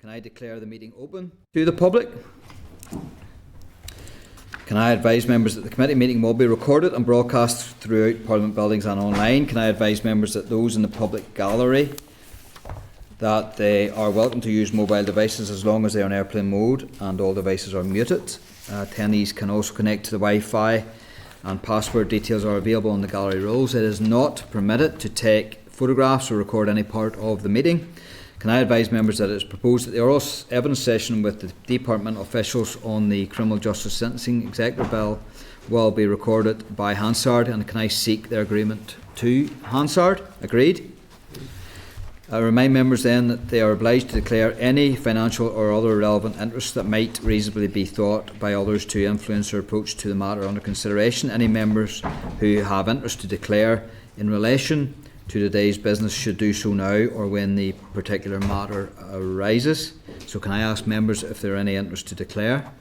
Can I declare the meeting open to the public? Can I advise members that the committee meeting will be recorded and broadcast throughout Parliament buildings and online? Can I advise members that those in the public gallery that they are welcome to use mobile devices as long as they are in airplane mode and all devices are muted? Attendees can also connect to the Wi-Fi and password details are available on the gallery rules. It is not permitted to take photographs or record any part of the meeting. Can I advise members that it is proposed that the oral evidence session with the department officials on the Criminal Justice Sentencing Executive Bill will be recorded by Hansard, and can I seek their agreement to Hansard? Agreed. I remind members then that they are obliged to declare any financial or other relevant interests that might reasonably be thought by others to influence their approach to the matter under consideration. Any members who have interest to declare in relation to today's business should do so now or when the particular matter arises. So can I ask members if there are any interest to declare?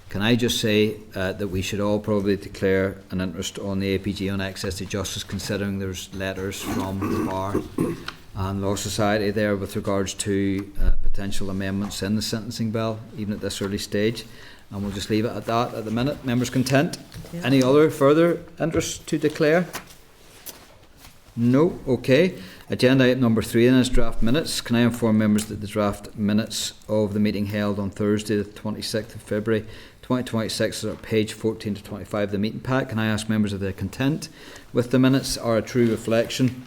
Can I just say that we should all probably declare an interest on the APG on access to justice, considering there's letters from the Bar and Law Society there with regards to potential amendments in the sentencing bill, even at this early stage. And we'll just leave it at that at the minute. Members content? Yeah. Any other further interest to declare? No? Okay. Agenda item number 3 then is draft minutes. Can I inform members that the draft minutes of the meeting held on Thursday the 26th of February 2026 are at page 14 to 25 of the meeting pack? Can I ask members if they're content with the minutes are a true reflection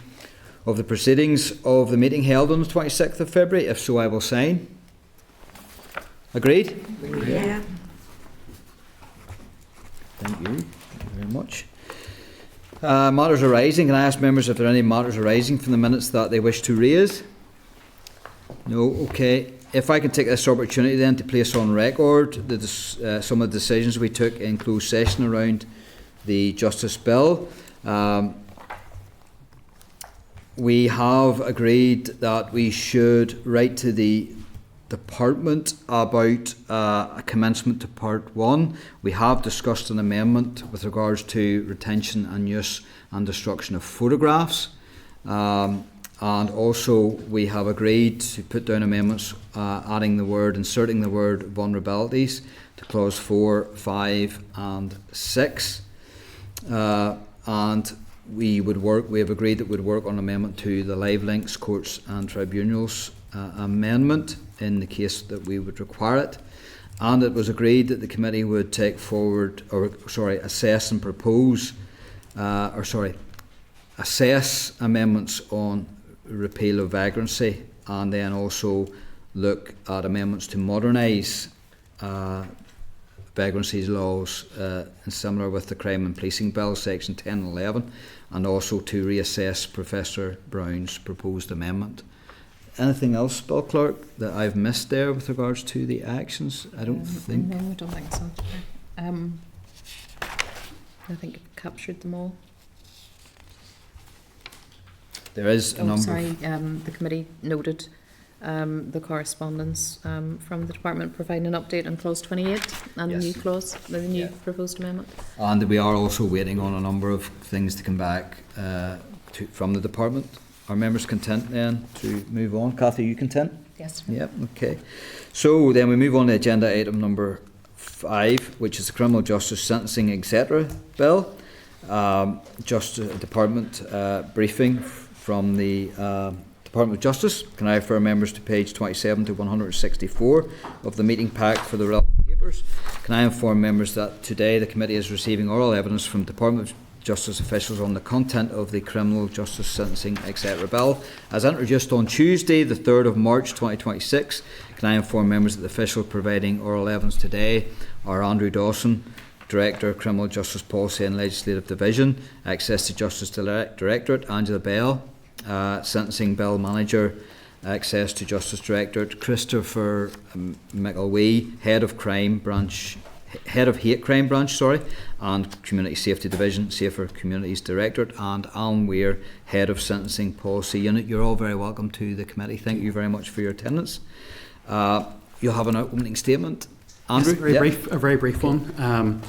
of the proceedings of the meeting held on the 26th of February? If so, I will sign. Agreed? Yeah. Thank you. Thank you very much. Matters arising. Can I ask members if there are any matters arising from the minutes that they wish to raise? No? Okay. If I can take this opportunity then to place on record some of the decisions we took in closed session around the Justice Bill. We have agreed that we should write to the Department about a commencement to Part 1. We have discussed an amendment with regards to retention and use and destruction of photographs. And also we have agreed to put down amendments inserting the word vulnerabilities to clause 4, 5 and 6. And we have agreed that we'd work on amendment to the live links, courts and tribunals amendment in the case that we would require it. And it was agreed that the committee would assess and assess amendments on repeal of vagrancy, and then also look at amendments to modernise vagrancy laws similar with the Crime and Policing Bill, section 10 and 11, and also to reassess Professor Brown's proposed amendment. Anything else, Bill Clerk, that I've missed there with regards to the actions? I don't think. No, I don't think so. I think you've captured them all. There is a number. The committee noted the correspondence from the department providing an update on clause 28 and Yes. the new clause, the new proposed amendment. And we are also waiting on a number of things to come back from the department. Are members content then to move on? Kathy, are you content? Yes. Yep, okay. So then we move on to agenda item number 5, which is the Criminal Justice Sentencing Etc. Bill. Department briefing from the Department of Justice. Can I refer members to page 27 to 164 of the meeting pack for the relevant papers? Can I inform members that today the committee is receiving oral evidence from Department of Justice officials on the content of the Criminal Justice Sentencing Etc. Bill as introduced on Tuesday the 3rd of March 2026. Can I inform members that the officials providing oral evidence today are Andrew Dawson, Director, Criminal Justice Policy and Legislative Division, Access to Justice Directorate; Angela Bell, Sentencing Bill Manager, Access to Justice Directorate; Christopher McElwee, Head of Hate Crime Branch, and Community Safety Division, Safer Communities Directorate; and Alan Weir, Head of Sentencing Policy Unit. You're all very welcome to the committee. Thank you very much for your attendance. You'll have an opening statement. Andrew? Yes, a very brief one,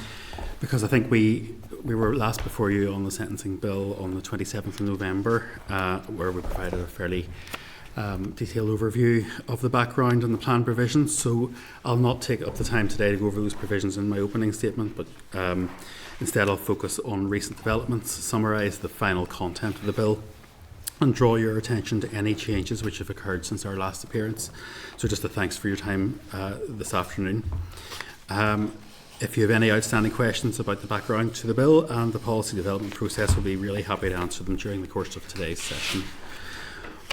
because I think we were last before you on the sentencing bill on the 27th of November, where we provided a fairly detailed overview of the background and the plan provisions. So I'll not take up the time today to go over those provisions in my opening statement, but instead I'll focus on recent developments, summarise the final content of the bill, and draw your attention to any changes which have occurred since our last appearance. So just a thanks for your time this afternoon. If you have any outstanding questions about the background to the bill and the policy development process, we'll be really happy to answer them during the course of today's session.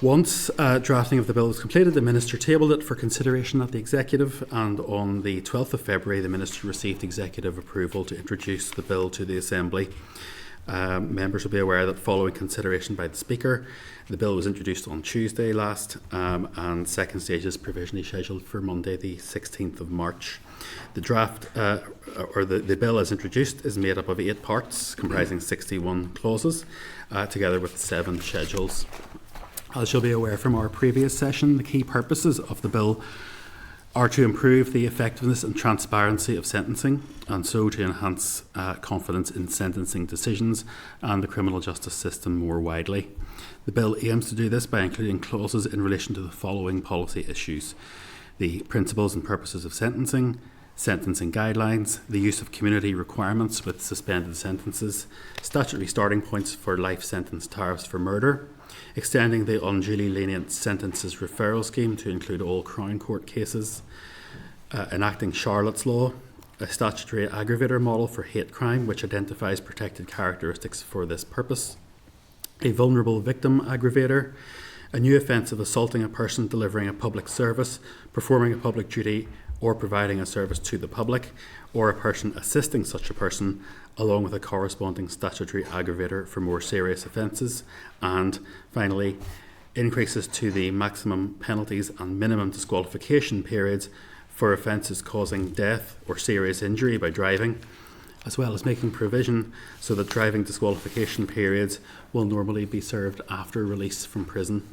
Once drafting of the bill was completed, the Minister tabled it for consideration at the Executive, and on the 12th of February the Minister received Executive approval to introduce the bill to the Assembly. Members will be aware that following consideration by the Speaker, the bill was introduced on Tuesday last, and second stage is provisionally scheduled for Monday the 16th of March. The draft, the bill as introduced, is made up of 8 parts comprising 61 clauses, together with 7 schedules. As you'll be aware from our previous session, the key purposes of the bill are to improve the effectiveness and transparency of sentencing, and so to enhance confidence in sentencing decisions and the criminal justice system more widely. The bill aims to do this by including clauses in relation to the following policy issues: the principles and purposes of sentencing, sentencing guidelines, the use of community requirements with suspended sentences, statutory starting points for life sentence tariffs for murder, extending the unduly lenient sentences referral scheme to include all Crown Court cases, enacting Charlotte's Law, a statutory aggravator model for hate crime which identifies protected characteristics for this purpose, a vulnerable victim aggravator, a new offence of assaulting a person delivering a public service, performing a public duty, or providing a service to the public, or a person assisting such a person, along with a corresponding statutory aggravator for more serious offences, and finally, increases to the maximum penalties and minimum disqualification periods for offences causing death or serious injury by driving, as well as making provision so that driving disqualification periods will normally be served after release from prison.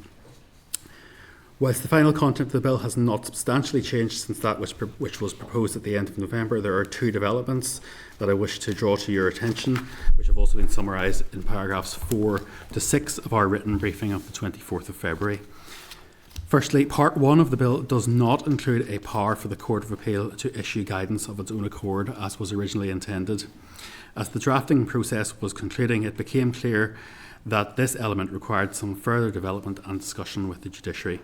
Whilst the final content of the bill has not substantially changed since that which was proposed at the end of November, there are 2 developments that I wish to draw to your attention, which have also been summarised in paragraphs 4 to 6 of our written briefing of the 24th of February. Firstly, Part 1 of the bill does not include a power for the Court of Appeal to issue guidance of its own accord, as was originally intended. As the drafting process was concluding, it became clear that this element required some further development and discussion with the judiciary.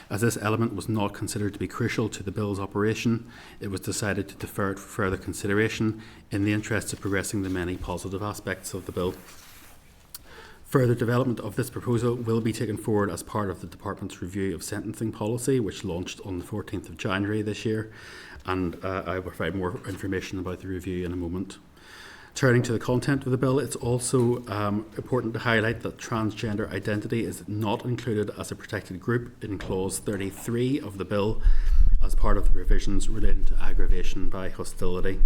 As this element was not considered to be crucial to the bill's operation, it was decided to defer it for further consideration in the interest of progressing the many positive aspects of the bill. Further development of this proposal will be taken forward as part of the Department's review of sentencing policy, which launched on the 14th of January this year, and I will provide more information about the review in a moment. Turning to the content of the bill, it's also important to highlight that transgender identity is not included as a protected group in clause 33 of the bill as part of the provisions relating to aggravation by hostility.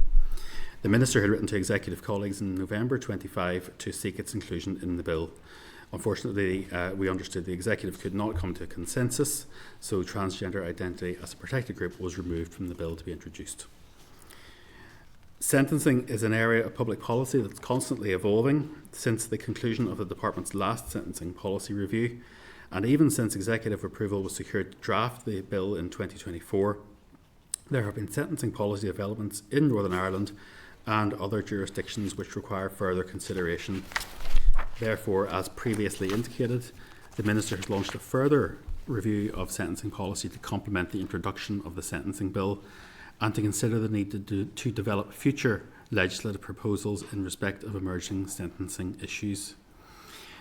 The Minister had written to Executive colleagues in November 25 to seek its inclusion in the bill. Unfortunately, we understood the Executive could not come to a consensus, so transgender identity as a protected group was removed from the bill to be introduced. Sentencing is an area of public policy that's constantly evolving since the conclusion of the Department's last sentencing policy review, and even since Executive approval was secured to draft the bill in 2024, there have been sentencing policy developments in Northern Ireland and other jurisdictions which require further consideration. Therefore, as previously indicated, the Minister has launched a further review of sentencing policy to complement the introduction of the sentencing bill, and to consider the need to develop future legislative proposals in respect of emerging sentencing issues.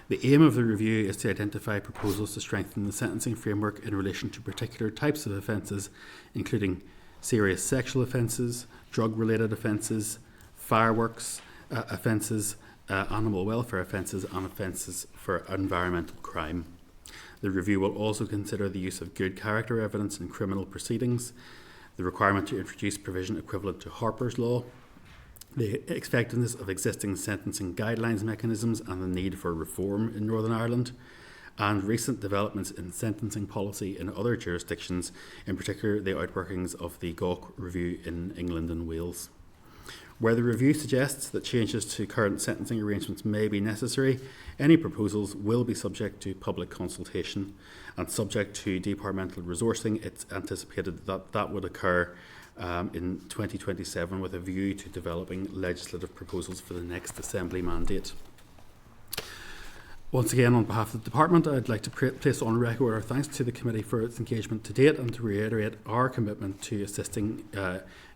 The aim of the review is to identify proposals to strengthen the sentencing framework in relation to particular types of offences, including serious sexual offences, drug-related offences, fireworks offences, animal welfare offences, and offences for environmental crime. The review will also consider the use of good character evidence in criminal proceedings, the requirement to introduce provision equivalent to Harper's Law, the effectiveness of existing sentencing guidelines mechanisms and the need for reform in Northern Ireland, and recent developments in sentencing policy in other jurisdictions, in particular the outworkings of the Gawk Review in England and Wales. Where the review suggests that changes to current sentencing arrangements may be necessary, any proposals will be subject to public consultation and subject to departmental resourcing. It's anticipated that that would occur in 2027 with a view to developing legislative proposals for the next Assembly mandate. Once again, on behalf of the Department, I'd like to place on record our thanks to the Committee for its engagement to date and to reiterate our commitment to assisting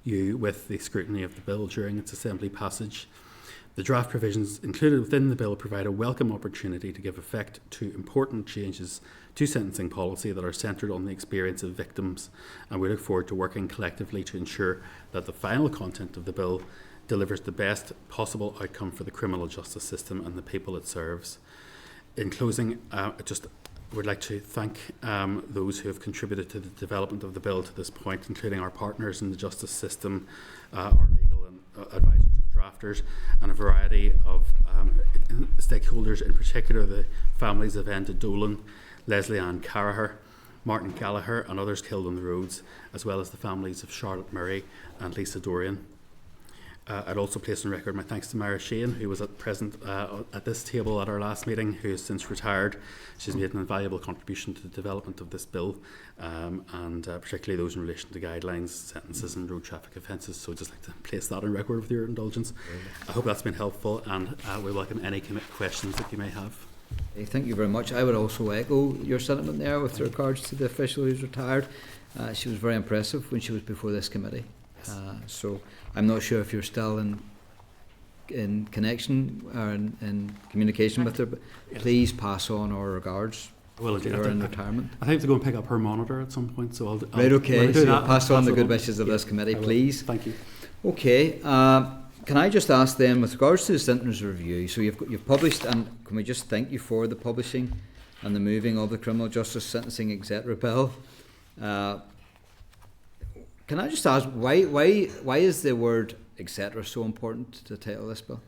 you with the scrutiny of the Bill during its Assembly passage. The draft provisions included within the Bill provide a welcome opportunity to give effect to important changes to sentencing policy that are centred on the experience of victims, and we look forward to working collectively to ensure that the final content of the Bill delivers the best possible outcome for the criminal justice system and the people it serves. In closing, I just would like to thank those who have contributed to the development of the Bill to this point, including our partners in the justice system, our legal and advisors and drafters, and a variety of stakeholders, in particular the families of Enda Dolan, Leslie Ann Carraher, Martin Gallagher and others killed on the roads, as well as the families of Charlotte Murray and Lisa Dorian. I'd also place on record my thanks to Myra Shane, who was present at this table at our last meeting, who has since retired. She's made an invaluable contribution to the development of this bill, and particularly those in relation to guidelines, sentences and road traffic offences. So I'd just like to place that on record with your indulgence. I hope that's been helpful, and we welcome any questions that you may have. Thank you very much. I would also echo your sentiment there with regards to the official who's retired. She was very impressive when she was before this committee. So I'm not sure if you're still in connection or in communication with her, but please pass on our regards. Well, to her in retirement. I have to go and pick up her monitor at some point, so I'll right, okay. So that, pass on the good wishes of this committee, please. Thank you. Okay. Can I just ask then, with regards to the sentence review, so you've published, and can we just thank you for the publishing and the moving of the criminal justice sentencing etc. bill? Can I just ask why is the word etc. so important to title this bill?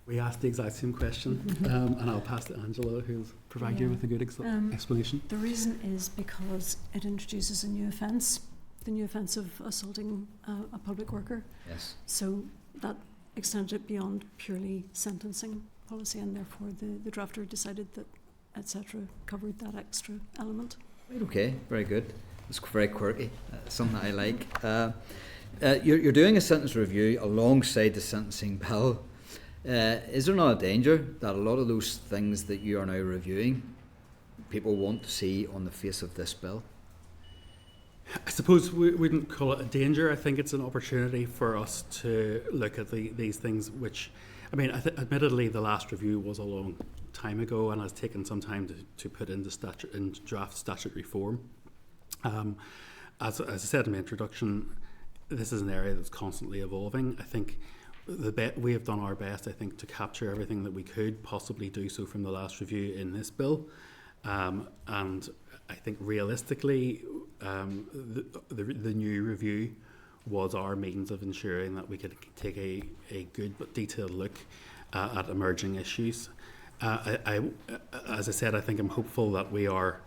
We asked the exact same question, and I'll pass to Angela, who'll provide you with a good explanation. The reason is because it introduces a new offence, the new offence of assaulting a public worker. Yes. So that extended it beyond purely sentencing policy, and therefore the drafter decided that etc. covered that extra element. Right, okay, very good. It's very quirky, something I like. You're doing a sentence review alongside the sentencing bill. Is there not a danger that a lot of those things that you are now reviewing, people want to see on the face of this bill? I suppose we wouldn't call it a danger. I think it's an opportunity for us to look at these things which, I mean, admittedly the last review was a long time ago and has taken some time to put into draft statutory form. As I said in my introduction, this is an area that's constantly evolving. I think we have done our best, I think, to capture everything that we could possibly do so from the last review in this bill. And I think realistically, the new review was our means of ensuring that we could take a good but detailed look at emerging issues. As I said, I think I'm hopeful that we are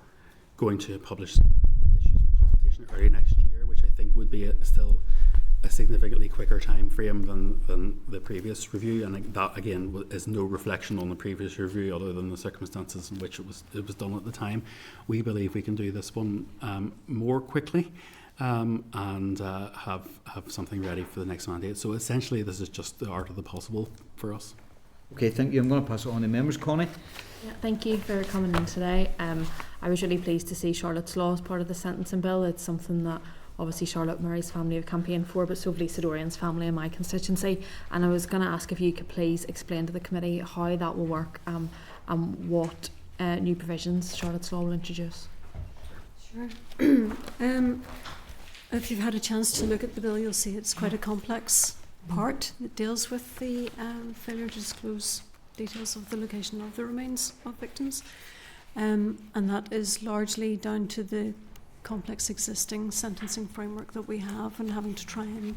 going to publish issues for consultation early next year, which I think would be still a significantly quicker time frame than the previous review, and that again is no reflection on the previous review other than the circumstances in which it was done at the time. We believe we can do this one more quickly and have something ready for the next mandate. So essentially this is just the art of the possible for us. Okay, thank you. I'm going to pass it on to members. Connie? Yeah, thank you for coming in today. I was really pleased to see Charlotte's Law as part of the sentencing bill. It's something that obviously Charlotte Murray's family have campaigned for, but so have Lisa Dorian's family in my constituency. And I was going to ask if you could please explain to the committee how that will work and what new provisions Charlotte's Law will introduce. Sure. If you've had a chance to look at the bill, you'll see it's quite a complex part that deals with the failure to disclose details of the location of the remains of victims. And that is largely down to the complex existing sentencing framework that we have and having to try and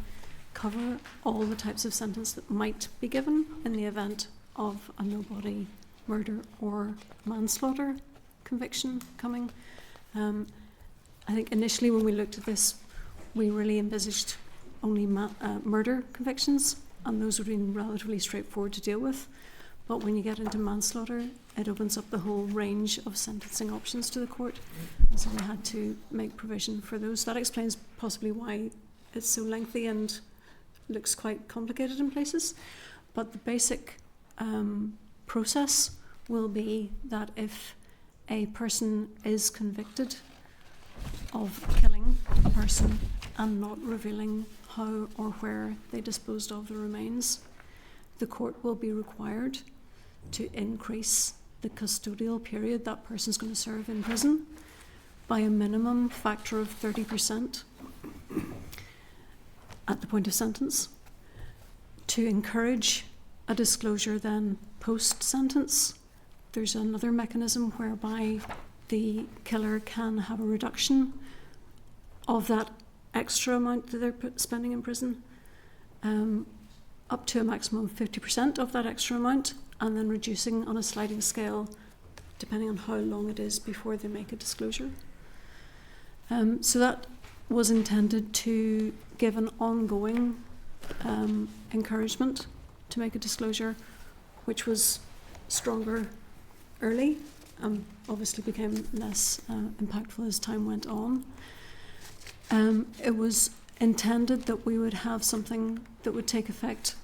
cover all the types of sentence that might be given in the event of a no-body murder or manslaughter conviction coming. I think initially when we looked at this, we really envisaged only murder convictions, and those would be relatively straightforward to deal with. But when you get into manslaughter, it opens up the whole range of sentencing options to the court. And so we had to make provision for those. That explains possibly why it's so lengthy and looks quite complicated in places. But the basic process will be that if a person is convicted of killing a person and not revealing how or where they disposed of the remains, the court will be required to increase the custodial period that person's going to serve in prison by a minimum factor of 30% at the point of sentence, to encourage a disclosure then post-sentence. There's another mechanism whereby the killer can have a reduction of that extra amount that they're spending in prison, up to a maximum of 50% of that extra amount, and then reducing on a sliding scale depending on how long it is before they make a disclosure. So that was intended to give an ongoing encouragement to make a disclosure, which was stronger early, obviously became less impactful as time went on. It was intended that we would have something that would take effect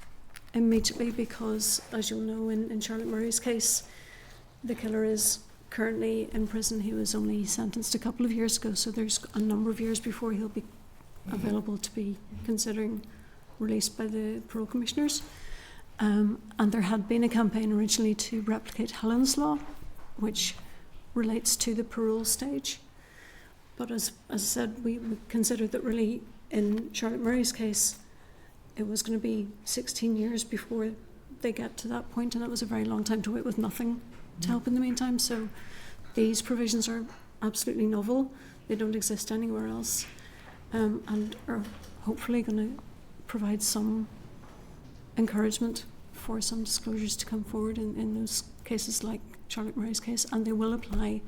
immediately because, as you'll know, in Charlotte Murray's case, the killer is currently in prison. He was only sentenced a couple of years ago, so there's a number of years before he'll be available to be considering release by the parole commissioners. And there had been a campaign originally to replicate Helen's law, which relates to the parole stage. But as I said, we considered that really in Charlotte Murray's case, it was going to be 16 years before they get to that point, and it was a very long time to wait with nothing to help in the meantime. So these provisions are absolutely novel. They don't exist anywhere else, and are hopefully going to provide some encouragement for some disclosures to come forward in those cases like Charlotte Murray's case, and they will apply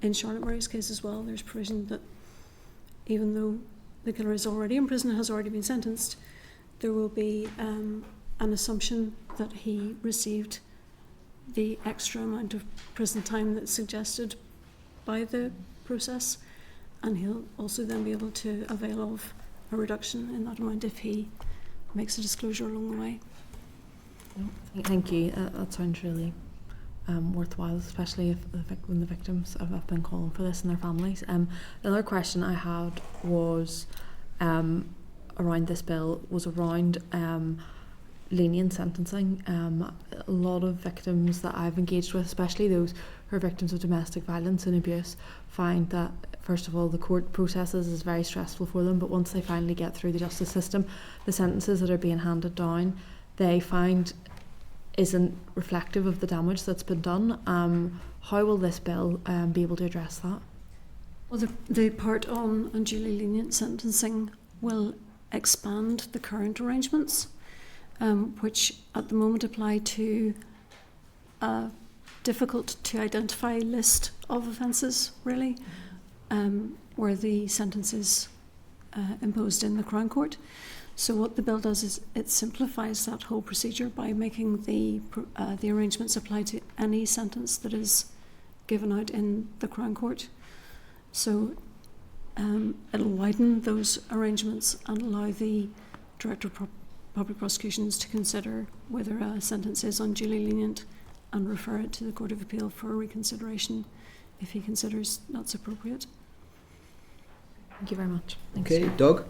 in Charlotte Murray's case as well. There's provision that even though the killer is already in prison and has already been sentenced, there will be an assumption that he received the extra amount of prison time that's suggested by the process, and he'll also then be able to avail of a reduction in that amount if he makes a disclosure along the way. Thank you. That sounds really worthwhile, especially if when the victims have been calling for this and their families. Another question I had was around this bill was around lenient sentencing. A lot of victims that I've engaged with, especially those who are victims of domestic violence and abuse, find that first of all the court processes is very stressful for them, but once they finally get through the justice system, the sentences that are being handed down they find isn't reflective of the damage that's been done. How will this bill be able to address that? Well, the part on unduly lenient sentencing will expand the current arrangements, which at the moment apply to a difficult to identify list of offences, really, where the sentence is imposed in the Crown Court. So what the bill does is it simplifies that whole procedure by making the arrangements apply to any sentence that is given out in the Crown Court. So it'll widen those arrangements and allow the Director of Public Prosecutions to consider whether a sentence is unduly lenient and refer it to the Court of Appeal for reconsideration if he considers that's appropriate. Thank you very much. Thanks, Okay, Chair. Doug?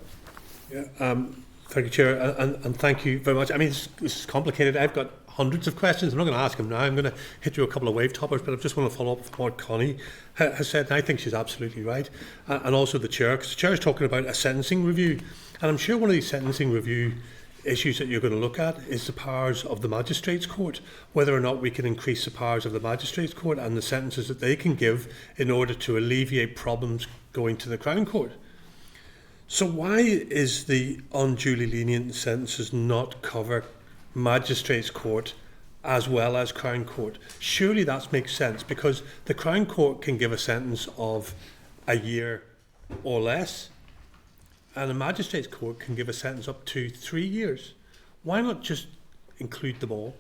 Yeah, thank you, Chair, and thank you very much. I mean, this is complicated. I've got hundreds of questions. I'm not going to ask them now. I'm going to hit you a couple of wave toppers, but I just want to follow up with what Connie has said, and I think she's absolutely right. And also the Chair, because the Chair is talking about a sentencing review, and I'm sure one of these sentencing review issues that you're going to look at is the powers of the Magistrates' Court, whether or not we can increase the powers of the Magistrates' Court and the sentences that they can give in order to alleviate problems going to the Crown Court. So why is the unduly lenient sentences not cover Magistrates' Court as well as Crown Court? Surely that makes sense, because the Crown Court can give a sentence of a year or less, and a magistrate's court can give a sentence up to 3 years. Why not just include them all?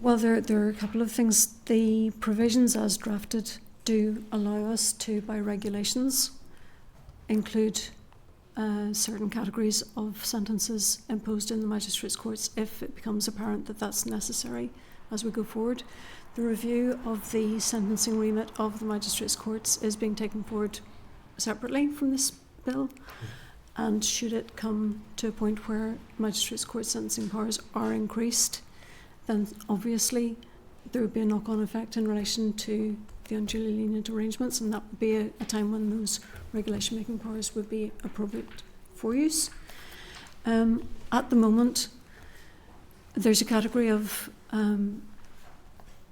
Well, there are a couple of things. The provisions as drafted do allow us to, by regulations, include certain categories of sentences imposed in the magistrates' courts if it becomes apparent that that's necessary as we go forward. The review of the sentencing remit of the magistrates' courts is being taken forward separately from this bill, and should it come to a point where magistrates' court sentencing powers are increased, then obviously there would be a knock-on effect in relation to the unduly lenient arrangements, and that would be a time when those regulation-making powers would be appropriate for use. At the moment, there's a category of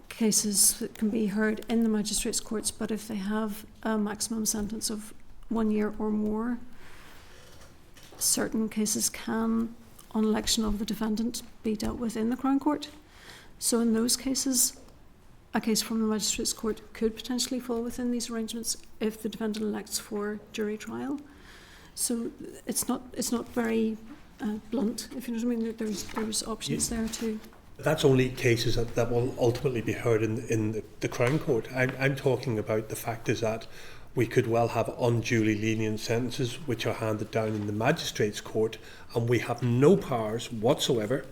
cases that can be heard in the magistrates' courts, but if they have a maximum sentence of 1 year or more, certain cases can, on election of the defendant, be dealt with in the Crown Court. So in those cases, a case from the magistrates' court could potentially fall within these arrangements if the defendant elects for jury trial. So it's not very blunt, if you know what I mean. There's options there too. That's only cases that will ultimately be heard in the Crown Court. I'm talking about the fact is that we could well have unduly lenient sentences which are handed down in the magistrates' court, and we have no powers whatsoever.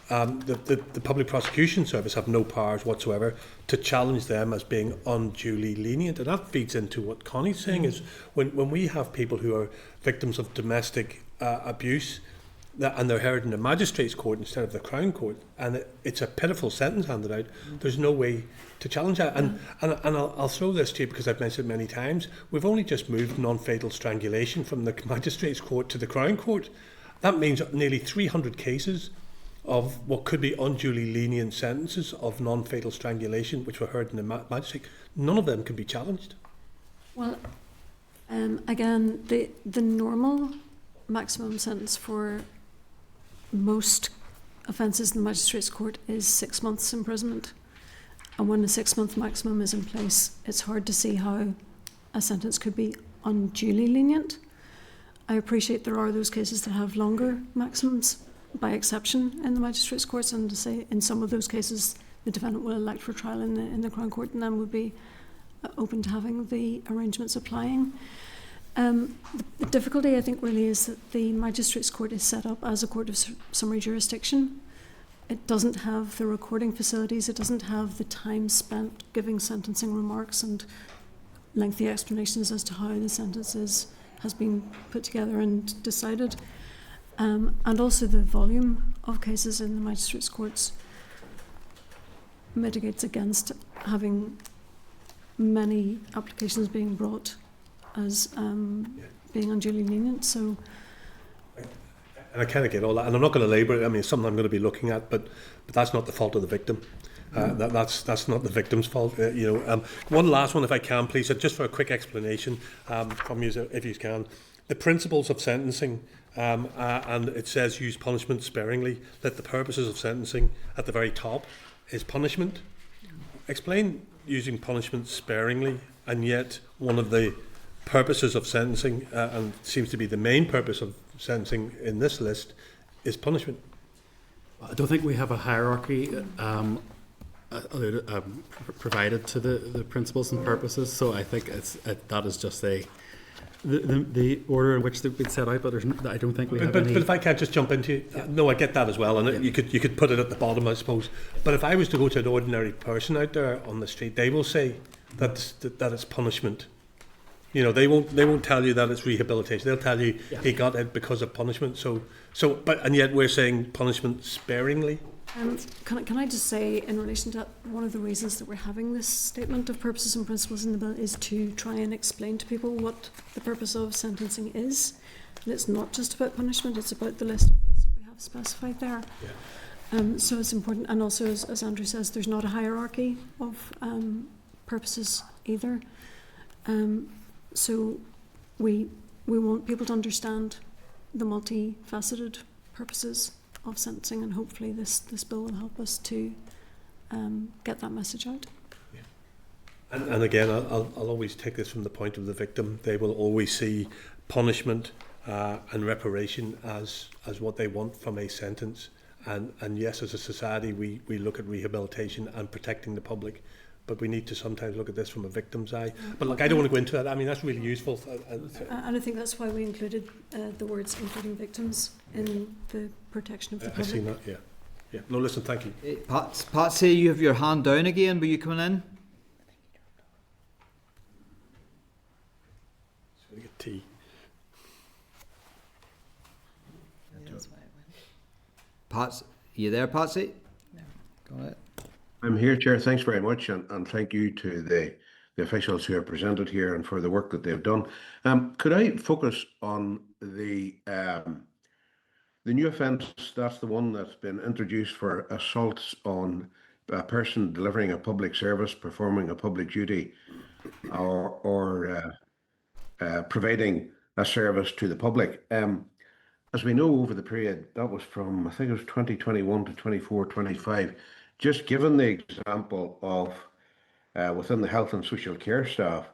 The Public Prosecution Service have no powers whatsoever to challenge them as being unduly lenient. And that feeds into what Connie's saying is when we have people who are victims of domestic abuse and they're heard in the magistrates' court instead of the Crown Court, and it's a pitiful sentence handed out, there's no way to challenge that. And I'll throw this to you because I've mentioned it many times. We've only just moved non-fatal strangulation from the magistrates' court to the Crown Court. That means nearly 300 cases of what could be unduly lenient sentences of non-fatal strangulation, which were heard in the magistrate. None of them can be challenged. Well, again, the normal maximum sentence for most offences in the magistrates' court is 6 months imprisonment. And when a 6-month maximum is in place, it's hard to see how a sentence could be unduly lenient. I appreciate there are those cases that have longer maximums by exception in the magistrates' courts, and to say in some of those cases the defendant will elect for trial in the Crown Court and then would be open to having the arrangements applying. The difficulty, I think, really is that the magistrates' court is set up as a court of summary jurisdiction. It doesn't have the recording facilities, it doesn't have the time spent giving sentencing remarks and lengthy explanations as to how the sentence has been put together and decided. And also the volume of cases in the magistrates' courts mitigates against having many applications being brought as being unduly lenient. So, and I kind of get all that, and I'm not going to labour it. I mean, it's something I'm going to be looking at, but that's not the fault of the victim. That's not the victim's fault. One last one, if I can, please, just for a quick explanation from you, if you can. The principles of sentencing, and it says use punishment sparingly, that the purposes of sentencing at the very top is punishment. Explain using punishment sparingly, and yet one of the purposes of sentencing, and seems to be the main purpose of sentencing in this list, is punishment. I don't think we have a hierarchy provided to the principles and purposes, so I think that is just the order in which they've been set out, but I don't think we have any. But if I can't just jump into no, I get that as well, and you could put it at the bottom, I suppose. But if I was to go to an ordinary person out there on the street, they will say that it's punishment. You know, they won't tell you that it's rehabilitation. They'll tell you he got it because of punishment. And yet we're saying punishment sparingly. Can I just say, in relation to that, one of the reasons that we're having this statement of purposes and principles in the bill is to try and explain to people what the purpose of sentencing is. And it's not just about punishment, it's about the list of things that we have specified there. Yeah. So it's important, and also, as Andrew says, there's not a hierarchy of purposes either. So we want people to understand the multifaceted purposes of sentencing, and hopefully this bill will help us to get that message out. Yeah. And again, I'll always take this from the point of the victim. They will always see punishment and reparation as what they want from a sentence. And yes, as a society, we look at rehabilitation and protecting the public, but we need to sometimes look at this from a victim's eye. But look, I don't want to go into that. I mean, that's really useful. And I think that's why we included the words including victims in the protection of the public. I've seen that, yeah. Yeah. No, listen, thank you. Patsy, you have your hand down again. Were you coming in? Just going to get tea. Pats, you there, Patsy? No. Go ahead. I'm here, Chair. Thanks very much, and thank you to the officials who have presented here and for the work that they've done. Could I focus on the new offence? That's the one that's been introduced for assaults on a person delivering a public service, performing a public duty, or providing a service to the public. As we know, over the period, that was from, I think it was 2021 to 24-25, just given the example of within the health and social care staff,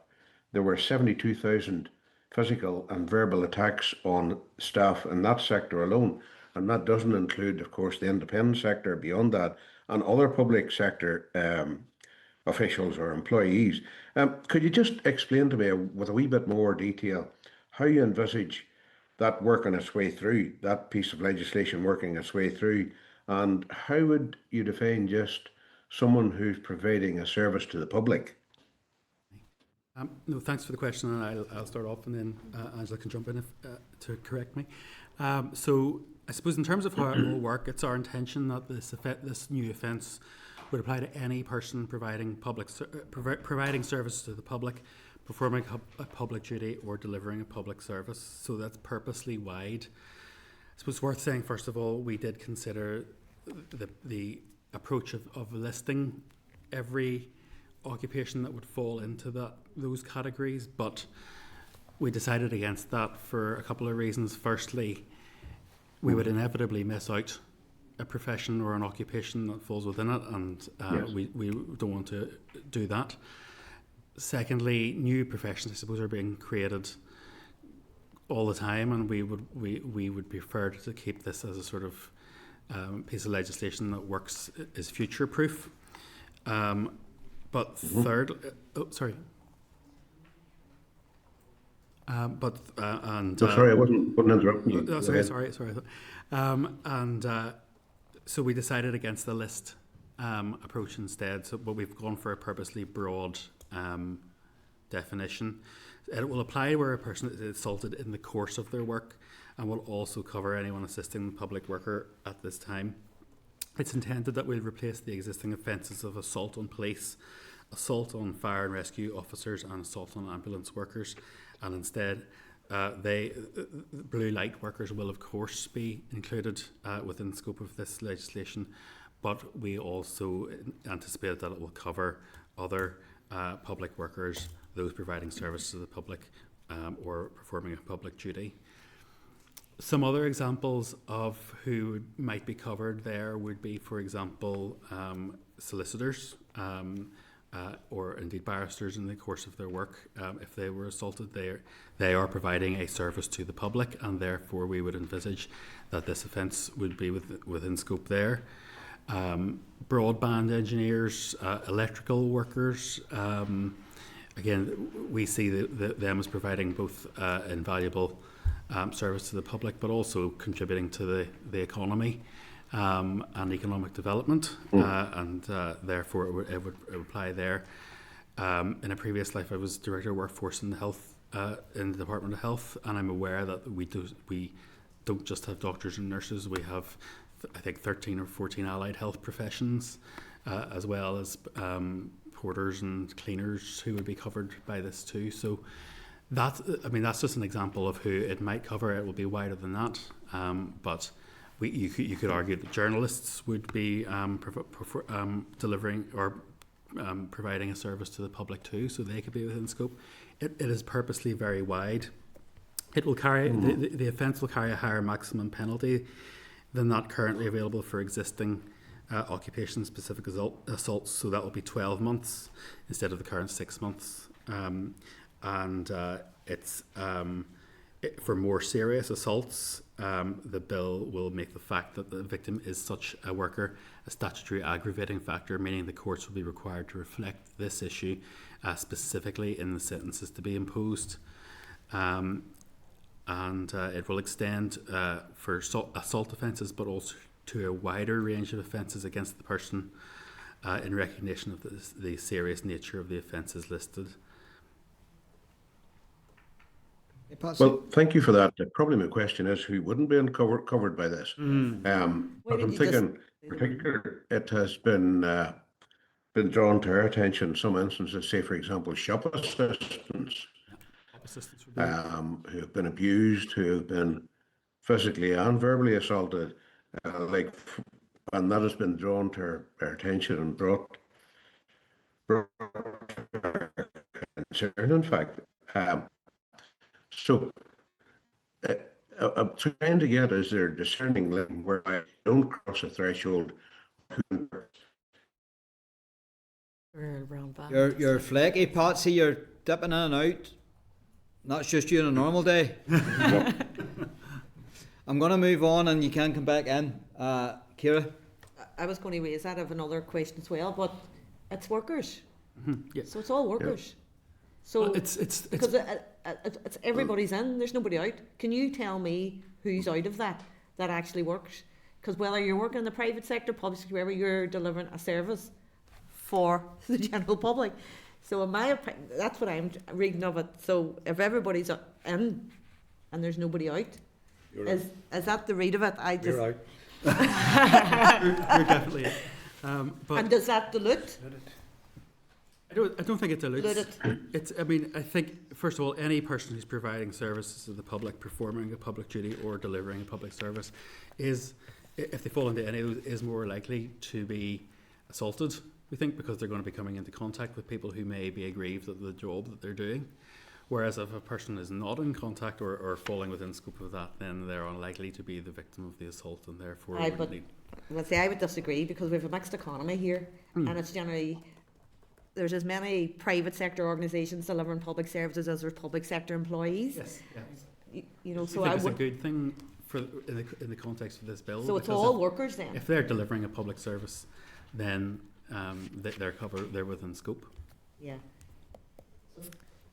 there were 72,000 physical and verbal attacks on staff in that sector alone. And that doesn't include, of course, the independent sector beyond that and other public sector officials or employees. Could you just explain to me with a wee bit more detail how you envisage that working its way through, that piece of legislation working its way through, and how would you define just someone who's providing a service to the public? No, thanks for the question, and I'll start off, and then Angela can jump in to correct me. So I suppose in terms of how it will work, it's our intention that this new offence would apply to any person providing providing service to the public, performing a public duty, or delivering a public service. So that's purposely wide. I suppose it's worth saying, first of all, we did consider the approach of listing every occupation that would fall into those categories, but we decided against that for a couple of reasons. Firstly, we would inevitably miss out a profession or an occupation that falls within it, and Yes. we don't want to do that. Secondly, new professions, I suppose, are being created all the time, and we would prefer to keep this as a sort of piece of legislation that works, is future proof. But third, sorry. Sorry, I wasn't interrupting you. Oh, sorry. So we decided against the list approach instead. But we've gone for a purposely broad definition. It will apply where a person is assaulted in the course of their work, and will also cover anyone assisting the public worker at this time. It's intended that we'll replace the existing offences of assault on police, assault on fire and rescue officers, and assault on ambulance workers, and instead blue light workers will of course be included within the scope of this legislation, but we also anticipate that it will cover other public workers, those providing service to the public or performing a public duty. Some other examples of who might be covered there would be, for example, solicitors or indeed barristers in the course of their work. If they were assaulted, they are providing a service to the public, and therefore we would envisage that this offence would be within scope there. Broadband engineers, electrical workers, again, we see them as providing both invaluable service to the public, but also contributing to the economy and economic development, and therefore it would apply there. In a previous life, I was Director of Workforce in the Health in the Department of Health, and I'm aware that we don't just have doctors and nurses. We have, I think, 13 or 14 allied health professions, as well as porters and cleaners who would be covered by this too. So that's just an example of who it might cover. It will be wider than that, but you could argue that journalists would be delivering or providing a service to the public too, so they could be within scope. It is purposely very wide. It will carry the offence will carry a higher maximum penalty than that currently available for existing occupation-specific assaults, so that will be 12 months instead of the current 6 months. It's for more serious assaults, the bill will make the fact that the victim is such a worker a statutory aggravating factor, meaning the courts will be required to reflect this issue specifically in the sentences to be imposed. It will extend for assault offences, but also to a wider range of offences against the person in recognition of the serious nature of the offences listed. Well, thank you for that. Probably my question is, who wouldn't be covered by this? But I'm thinking, particularly, it has been drawn to our attention some instances, say, for example, shop assistants who have been abused, who have been physically and verbally assaulted, and that has been drawn to our attention and brought concern, in fact. So I'm trying to get, is there a discerning line where I don't cross a threshold? You're flaky, Patsy, you're dipping in and out. That's just you on a normal day. I'm going to move on and you can come back in. Ciara? I was going to raise that of another question as well, but it's workers. Yeah. So it's all workers. So Well, it's because it's everybody's in, there's nobody out. Can you tell me who's out of that actually works? Because whether you're working in the private sector, public sector, wherever, you're delivering a service for the general public. So in my opinion, that's what I'm reading of it. So if everybody's in and there's nobody out, is that the read of it? You're out. you're definitely it. But And does that dilute? I don't think it dilutes. I think, first of all, any person who's providing services to the public, performing a public duty or delivering a public service, is, if they fall into any of those, is more likely to be assaulted, we think, because they're going to be coming into contact with people who may be aggrieved at the job that they're doing. Whereas if a person is not in contact or falling within scope of that, then they're unlikely to be the victim of the assault, and therefore I would disagree, because we have a mixed economy here, and it's generally, there's as many private sector organisations delivering public services as there's public sector employees. Yes. You know, So I think it's a good thing in the context of this bill. So it's all workers then. If they're delivering a public service, then they're covered. They're within scope. Yeah.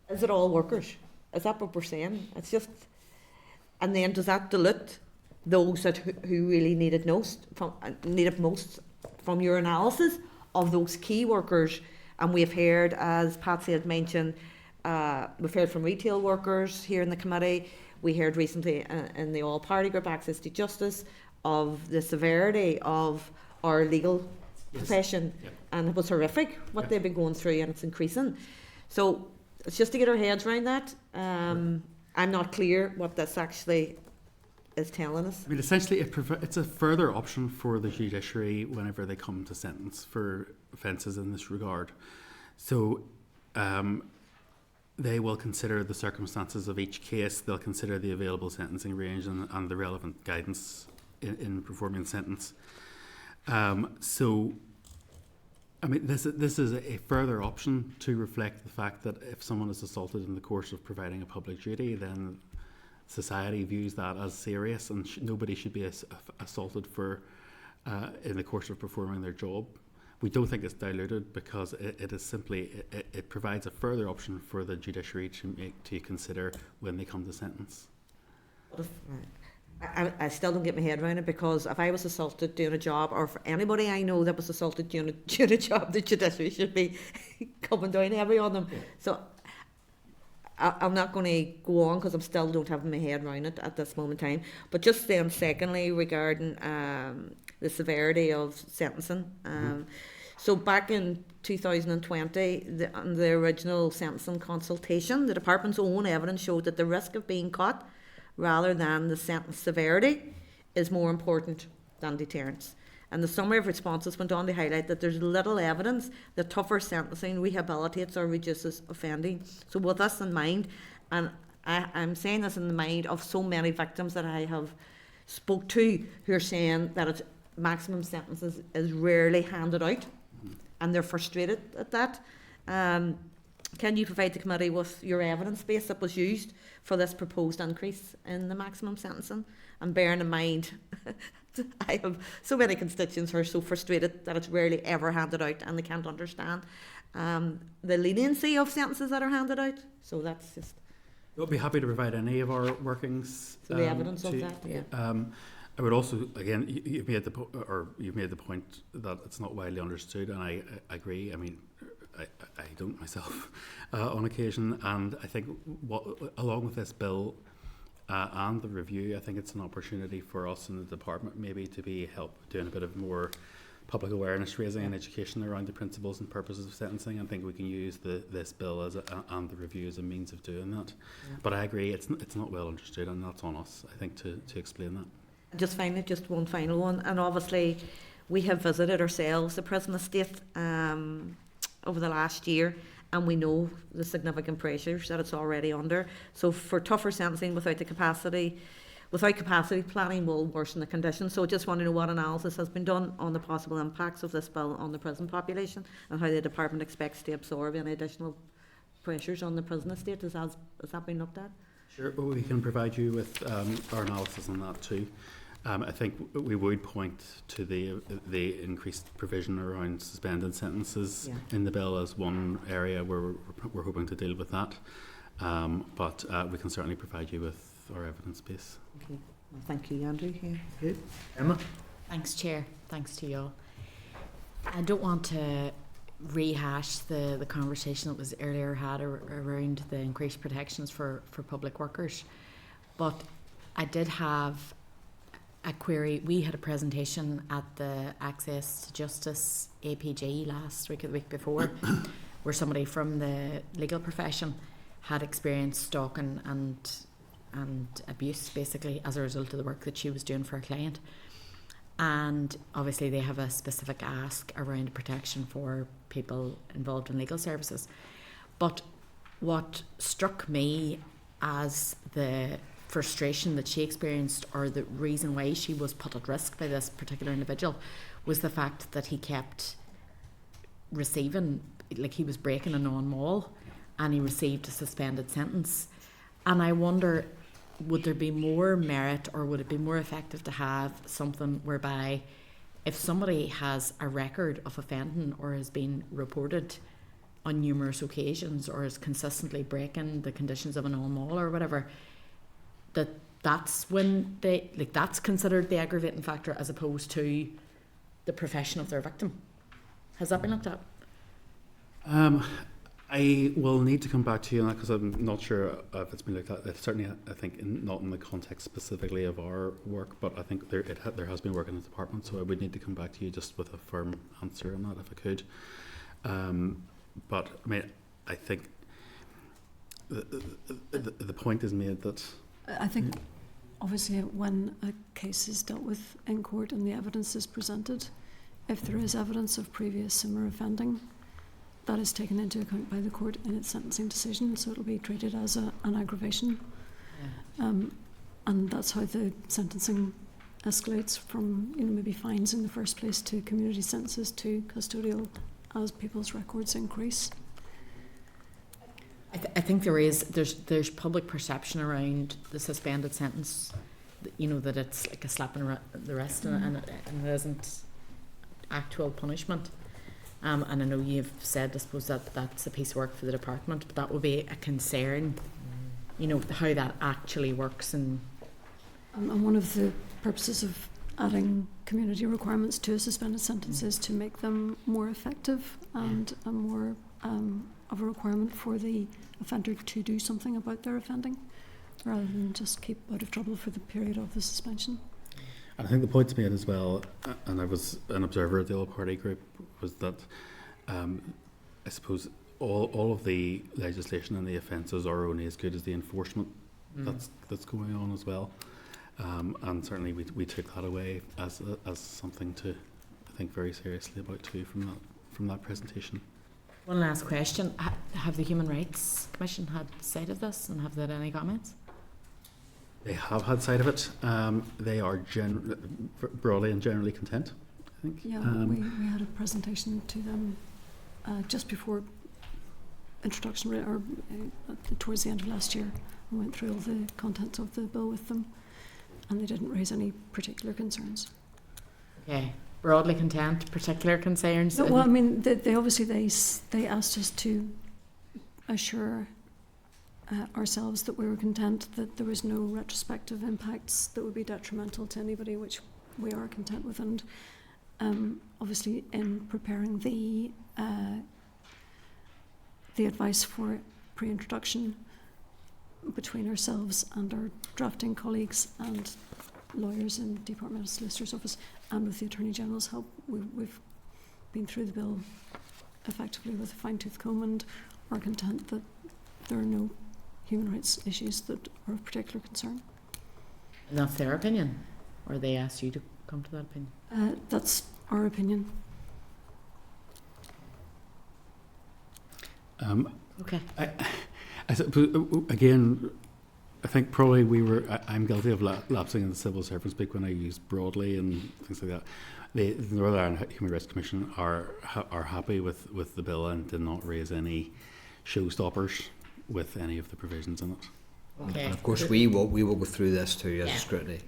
Is it all workers? Is that what we're saying? It's just, and then does that dilute those who really need it most from your analysis of those key workers? And we've heard, as Patsy had mentioned, we've heard from retail workers here in the committee. We heard recently in the all-party group Access to Justice of the severity of our legal profession, and it was horrific what they've been going through, and it's increasing. So it's just to get our heads around that. I'm not clear what this actually is telling us. I mean, essentially, it's a further option for the judiciary whenever they come to sentence for offences in this regard. So they will consider the circumstances of each case. They'll consider the available sentencing range and the relevant guidance in performing the sentence. So, I mean, this is a further option to reflect the fact that if someone is assaulted in the course of providing a public duty, then society views that as serious, and nobody should be assaulted in the course of performing their job. We don't think it's diluted, because it is simply it provides a further option for the judiciary to consider when they come to sentence. I still don't get my head around it, because if I was assaulted doing a job, or for anybody I know that was assaulted doing a job, the judiciary should be coming down heavy on them. So I'm not going to go on, because I still don't have my head around it at this moment in time. But just then, secondly, regarding the severity of sentencing. So back in 2020, the original sentencing consultation, the department's own evidence showed that the risk of being caught rather than the sentence severity is more important than deterrence. And the summary of responses went on to highlight that there's little evidence that tougher sentencing rehabilitates or reduces offending. So with this in mind, and I'm saying this in the mind of so many victims that I have spoke to, who are saying that maximum sentences is rarely handed out, and they're frustrated at that. Can you provide the committee with your evidence base that was used for this proposed increase in the maximum sentencing? And bearing in mind, I have so many constituents who are so frustrated that it's rarely ever handed out, and they can't understand the leniency of sentences that are handed out. So that's just... We'll be happy to provide any of our workings. So the evidence of that, yeah. I would also, again, you've made the point that it's not widely understood, and I agree. I mean, I don't myself on occasion, and I think along with this bill and the review, I think it's an opportunity for us in the department maybe to be doing a bit of more public awareness raising and education around the principles and purposes of sentencing. I think we can use this bill and the review as a means of doing that. Yeah. But I agree, it's not well understood, and that's on us, I think, to explain that. Just one final one, and obviously we have visited ourselves the prison estate over the last year, and we know the significant pressures that it's already under. So for tougher sentencing without capacity planning will worsen the conditions. So I just want to know what analysis has been done on the possible impacts of this bill on the prison population, and how the department expects to absorb any additional pressures on the prison estate. Has that been looked at? Sure, well, we can provide you with our analysis on that too. I think we would point to the increased provision around suspended sentences in the bill as one area where we're hoping to deal with that. But we can certainly provide you with our evidence base. Okay. Well, thank you, Andrew. Yeah. Good. Emma? Thanks, Chair. Thanks to you all. I don't want to rehash the conversation that was earlier had around the increased protections for public workers, but I did have a query. We had a presentation at the Access to Justice APG last week or the week before where somebody from the legal profession had experienced stalking and abuse basically as a result of the work that she was doing for a client. And obviously they have a specific ask around protection for people involved in legal services. But what struck me as the frustration that she experienced, or the reason why she was put at risk by this particular individual, was the fact that he kept receiving, like he was breaking a non-mall and he received a suspended sentence. And I wonder, would there be more merit, or would it be more effective to have something whereby if somebody has a record of offending or has been reported on numerous occasions or is consistently breaking the conditions of a non-mall or whatever, that's when that's considered the aggravating factor as opposed to the profession of their victim? Has that been looked at? I will need to come back to you on that because I'm not sure if it's been looked at. It's certainly, I think, not in the context specifically of our work, but I think there has been work in the department, so I would need to come back to you just with a firm answer on that if I could. But I mean, I think the point is made that I think obviously when a case is dealt with in court and the evidence is presented, if there is evidence of previous similar offending, that is taken into account by the court in its sentencing decision, so it'll be treated as an aggravation. Yeah. And that's how the sentencing escalates from maybe fines in the first place to community sentences to custodial as people's records increase. I think there's public perception around the suspended sentence, that it's like a slap in the wrist and it isn't actual punishment. And I know you've said, I suppose, that that's a piece of work for the department, but that would be a concern, how that actually works. And one of the purposes of adding community requirements to a suspended sentence is to make them more effective and a more of a requirement for the offender to do something about their offending, rather than just keep out of trouble for the period of the suspension. And I think the point's made as well, and I was an observer at the All Party Group, was that I suppose all of the legislation and the offences are only as good as the enforcement that's going on as well. And certainly we took that away as something to think very seriously about too from that presentation. One last question. Have the Human Rights Commission had sight of this, and have they had any comments? They have had sight of it. They are broadly and generally content, I think. Yeah, we had a presentation to them just before introduction, or towards the end of last year. We went through all the contents of the bill with them, and they didn't raise any particular concerns. Okay, broadly content, particular concerns? No, well, I mean, they obviously they asked us to assure ourselves that we were content that there was no retrospective impacts that would be detrimental to anybody, which we are content with. And obviously, in preparing the advice for pre-introduction between ourselves and our drafting colleagues and lawyers in Department of Solicitor's Office and with the Attorney General's help, we've been through the bill effectively with a fine-tooth comb and are content that there are no human rights issues that are of particular concern. And that's their opinion? Or they asked you to come to that opinion? That's our opinion. Okay. I again, I think probably I'm guilty of lapsing in the civil servant speak when I use broadly and things like that. The Northern Ireland Human Rights Commission are happy with the bill and did not raise any showstoppers with any of the provisions in it. Okay. And of course, we will go through this too as a scrutiny.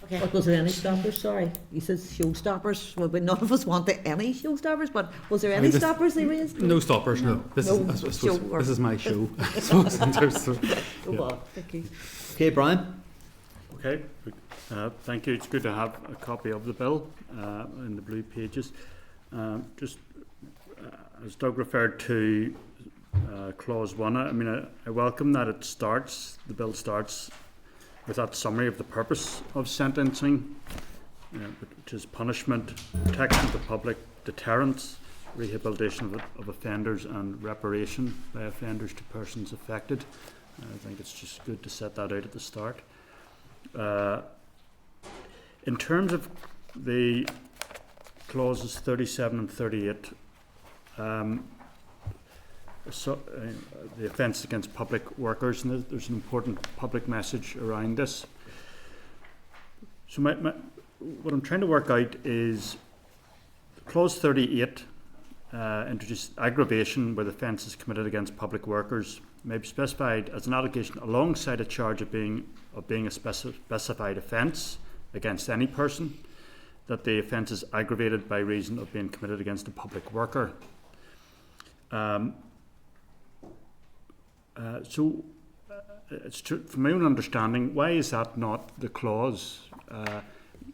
Okay. What was there any stoppers? Sorry, you said showstoppers. Well, but none of us wanted any showstoppers. But was there any stoppers they raised? No stoppers. No. This is my show. I suppose in terms of, Thank you. Okay, Brian. Okay, thank you. It's good to have a copy of the bill in the blue pages. Just as Doug referred to clause 1, I mean, I welcome that the bill starts with that summary of the purpose of sentencing, which is punishment, protection of the public, deterrence, rehabilitation of offenders, and reparation by offenders to persons affected. I think it's just good to set that out at the start. In terms of the clauses 37 and 38, the offence against public workers, and there's an important public message around this. So what I'm trying to work out is clause 38 introduces aggravation where the offence is committed against public workers may be specified as an allegation alongside a charge of being a specified offence against any person, that the offence is aggravated by reason of being committed against a public worker. It's true, from my own understanding, why is that not the clause?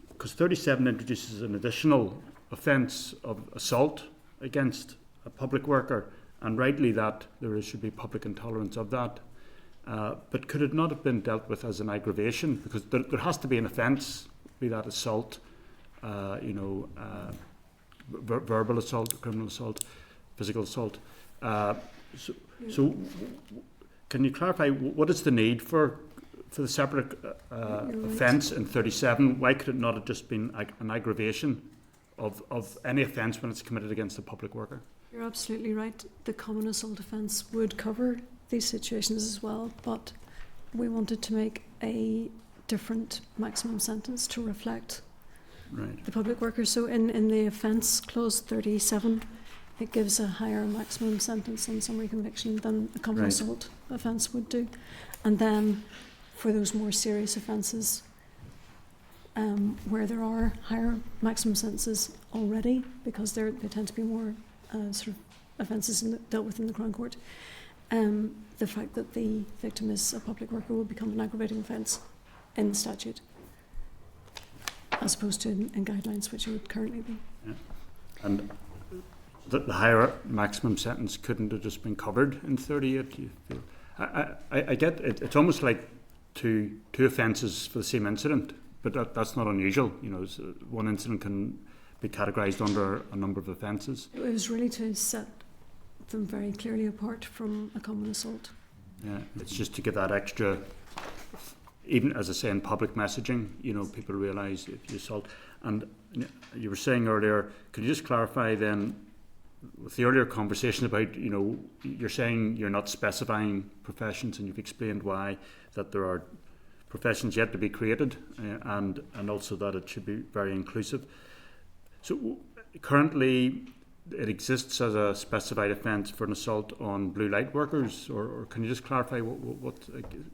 Because 37 introduces an additional offence of assault against a public worker, and rightly that there should be public intolerance of that. But could it not have been dealt with as an aggravation? Because there has to be an offence, be that assault, verbal assault, criminal assault, physical assault. So can you clarify what is the need for the separate offence in 37? Why could it not have just been an aggravation of any offence when it's committed against a public worker? You're absolutely right. The common assault offence would cover these situations as well, but we wanted to make a different maximum sentence to reflect the public worker. So in the offence clause 37, it gives a higher maximum sentence on summary conviction than a common assault offence would do. And then for those more serious offences, where there are higher maximum sentences already, because they tend to be more sort of offences dealt with in the Crown Court, the fact that the victim is a public worker will become an aggravating offence in the statute, as opposed to in guidelines, which it would currently be. Yeah. And the higher maximum sentence couldn't have just been covered in 38, you feel? I get it. It's almost like two offences for the same incident, but that's not unusual. You know, one incident can be categorised under a number of offences. It was really to set them very clearly apart from a common assault. Yeah, it's just to give that extra, even as I say in public messaging, you know, people realise if you assault. And you were saying earlier, could you just clarify then with the earlier conversation about, you know, you're saying you're not specifying professions, and you've explained why, that there are professions yet to be created, and also that it should be very inclusive. So currently it exists as a specified offence for an assault on blue light workers, or can you just clarify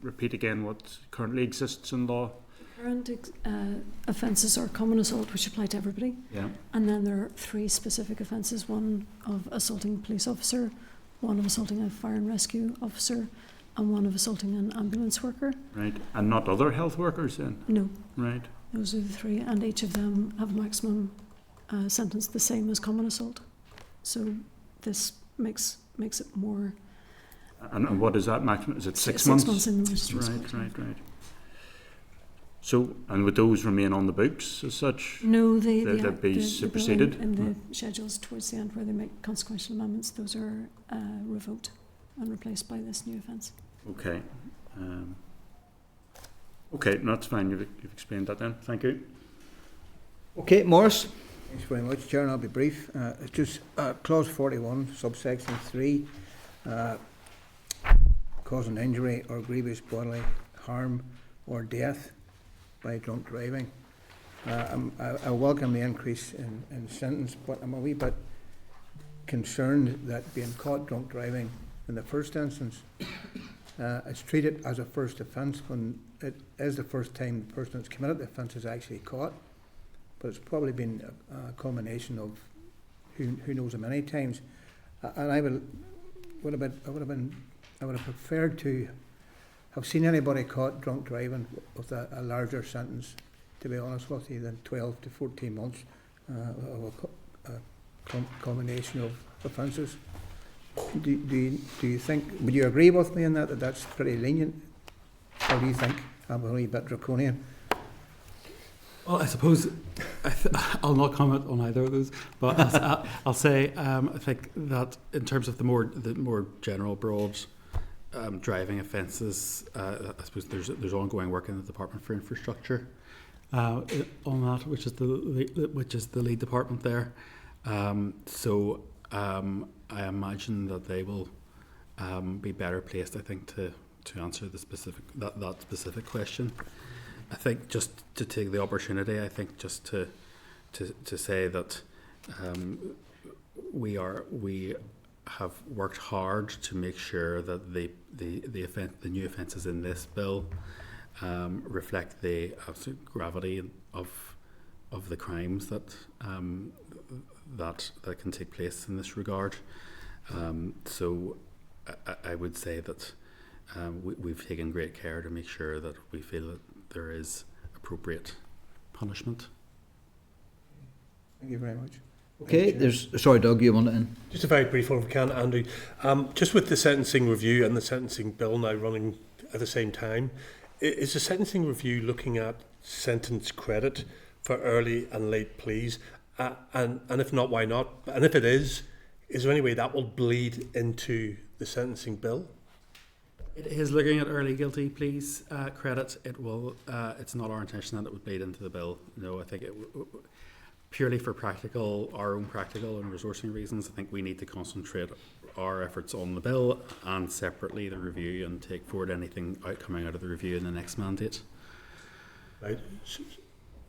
repeat again what currently exists in law? Current offences are common assault, which apply to everybody. Yeah. And then there are 3 specific offences, one of assaulting a police officer, one of assaulting a fire and rescue officer, and one of assaulting an ambulance worker. Right. And not other health workers then? No. Right. Those are the 3, and each of them have a maximum sentence the same as common assault. So this makes it more... And what is that maximum? Is it 6 months? 6 months in the magistrate's court. Right. So, and would those remain on the books as such? No, they'd be superseded? In the schedules towards the end where they make consequential amendments, those are revoked and replaced by this new offence. Okay. Okay, no, that's fine. You've explained that then. Thank you. Okay, Morris. Thanks very much, Chair, and I'll be brief. It's just clause 41, subsection 3, causing injury or grievous bodily harm or death by drunk driving. I welcome the increase in sentence, but I'm a wee bit concerned that being caught drunk driving in the first instance, it's treated as a first offence when it is the first time the person that's committed the offence is actually caught. But it's probably been a combination of who knows how many times. And I would have preferred to have seen anybody caught drunk driving with a larger sentence, to be honest with you, than 12 to 14 months of a combination of offences. Do you think, would you agree with me in that that's pretty lenient? Or do you think I'm a wee bit draconian? Well, I suppose I'll not comment on either of those, but I'll say I think that in terms of the more general, broad driving offences, I suppose there's ongoing work in the Department for Infrastructure on that, which is the lead department there. So I imagine that they will be better placed, I think, to answer the that specific question. I think just to take the opportunity, I think just to say that we have worked hard to make sure that the new offences in this bill reflect the absolute gravity of the crimes that can take place in this regard. So I would say that we've taken great care to make sure that we feel that there is appropriate punishment. Thank you very much. Okay, sorry, Doug, you want it in? Just a very brief one if we can, Andrew. Just with the sentencing review and the sentencing bill now running at the same time, is the sentencing review looking at sentence credit for early and late pleas? And if not, why not? And if it is there any way that will bleed into the sentencing bill? It is looking at early guilty pleas credit. It will. It's not our intention that it would bleed into the bill. No, I think it purely for our own practical and resourcing reasons. I think we need to concentrate our efforts on the bill and separately the review, and take forward anything coming out of the review in the next mandate. Right.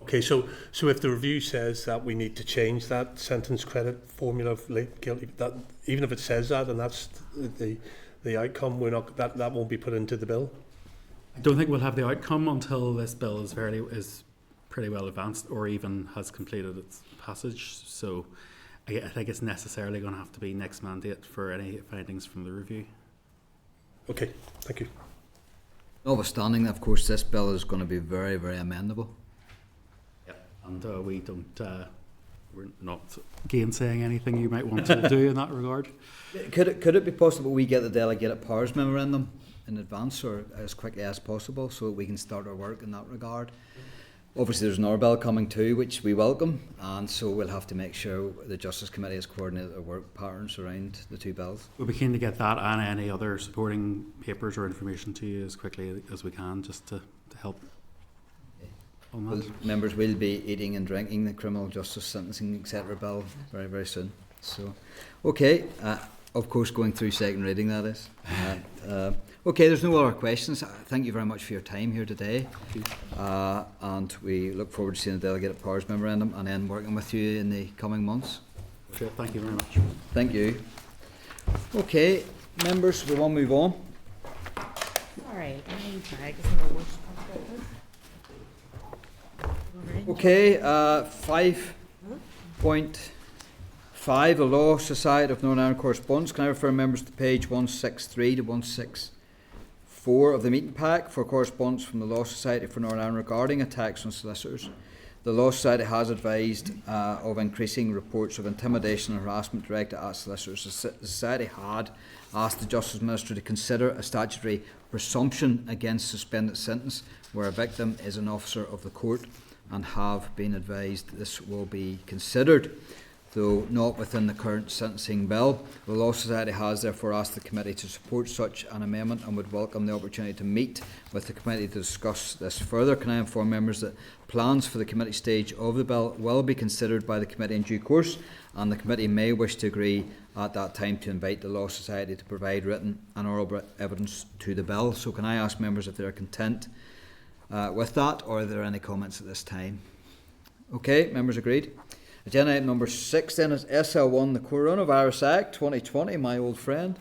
Okay. So if the review says that we need to change that sentence credit formula of late guilty, that even if it says that, and that's the outcome, that won't be put into the bill? I don't think we'll have the outcome until this bill is pretty well advanced, or even has completed its passage. So I think it's necessarily going to have to be next mandate for any findings from the review. Okay, thank you. Notwithstanding, of course, this bill is going to be very, very amendable. Yep, and we're not gainsaying anything you might want to do in that regard. Could it be possible we get the delegated powers memorandum in advance, or as quickly as possible, so that we can start our work in that regard? Obviously there's another bill coming too, which we welcome, and so we'll have to make sure the Justice Committee has coordinated their work patterns around the two bills. We'll be keen to get that and any other supporting papers or information to you as quickly as we can, just to help on that. Members will be eating and drinking the criminal justice sentencing etc. bill very, very soon. So, okay, of course, going through second reading, that is. Okay, there's no other questions. Thank you very much for your time here today. And we look forward to seeing the Delegated Powers Memorandum and then working with you in the coming months. Sure, thank you very much. Thank you. Okay, members, we will move on. All right, my bag is in the worst part. Okay, 5.5, the Law Society of Northern Ireland Correspondence. Can I refer members to page 163 to 164 of the meeting pack for correspondence from the Law Society for Northern Ireland regarding attacks on solicitors? The Law Society has advised of increasing reports of intimidation and harassment directed at solicitors. The Society had asked the Justice Minister to consider a statutory presumption against suspended sentence where a victim is an officer of the court, and have been advised this will be considered, though not within the current sentencing bill. The Law Society has therefore asked the committee to support such an amendment and would welcome the opportunity to meet with the committee to discuss this further. Can I inform members that plans for the committee stage of the bill will be considered by the committee in due course, and the committee may wish to agree at that time to invite the Law Society to provide written and oral evidence to the bill. So can I ask members if they are content with that, or are there any comments at this time? Okay, members agreed. Agenda item number 6 then is SL1, the Coronavirus Act 2020, my old friend.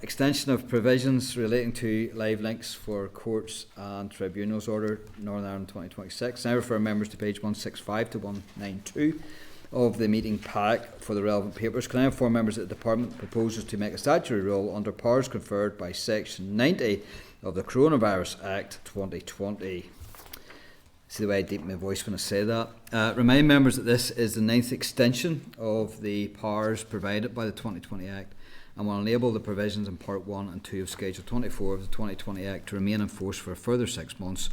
Extension of provisions relating to live links for courts and tribunals order Northern Ireland 2026. I refer members to page 165 to 192 of the meeting pack for the relevant papers. Can I inform members that the Department proposes to make a statutory rule under powers conferred by section 90 of the Coronavirus Act 2020. See the way I deepen my voice when I say that. Remind members that this is the 9th extension of the powers provided by the 2020 Act and will enable the provisions in Part 1 and 2 of Schedule 24 of the 2020 Act to remain in force for a further 6 months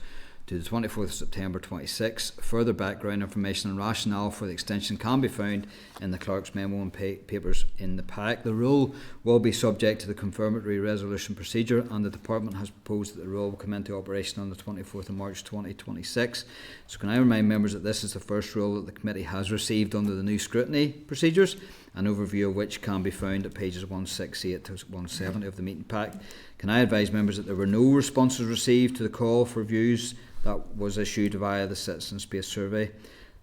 to the 24th of September 26. Further background information and rationale for the extension can be found in the Clerk's memo and papers in the pack. The rule will be subject to the confirmatory resolution procedure, and the Department has proposed that the rule will come into operation on the 24th of March 2026. So can I remind members that this is the first rule that the committee has received under the new scrutiny procedures, an overview of which can be found at pages 168 to 170 of the meeting pack. Can I advise members that there were no responses received to the call for views that was issued via the Citizen Space Survey?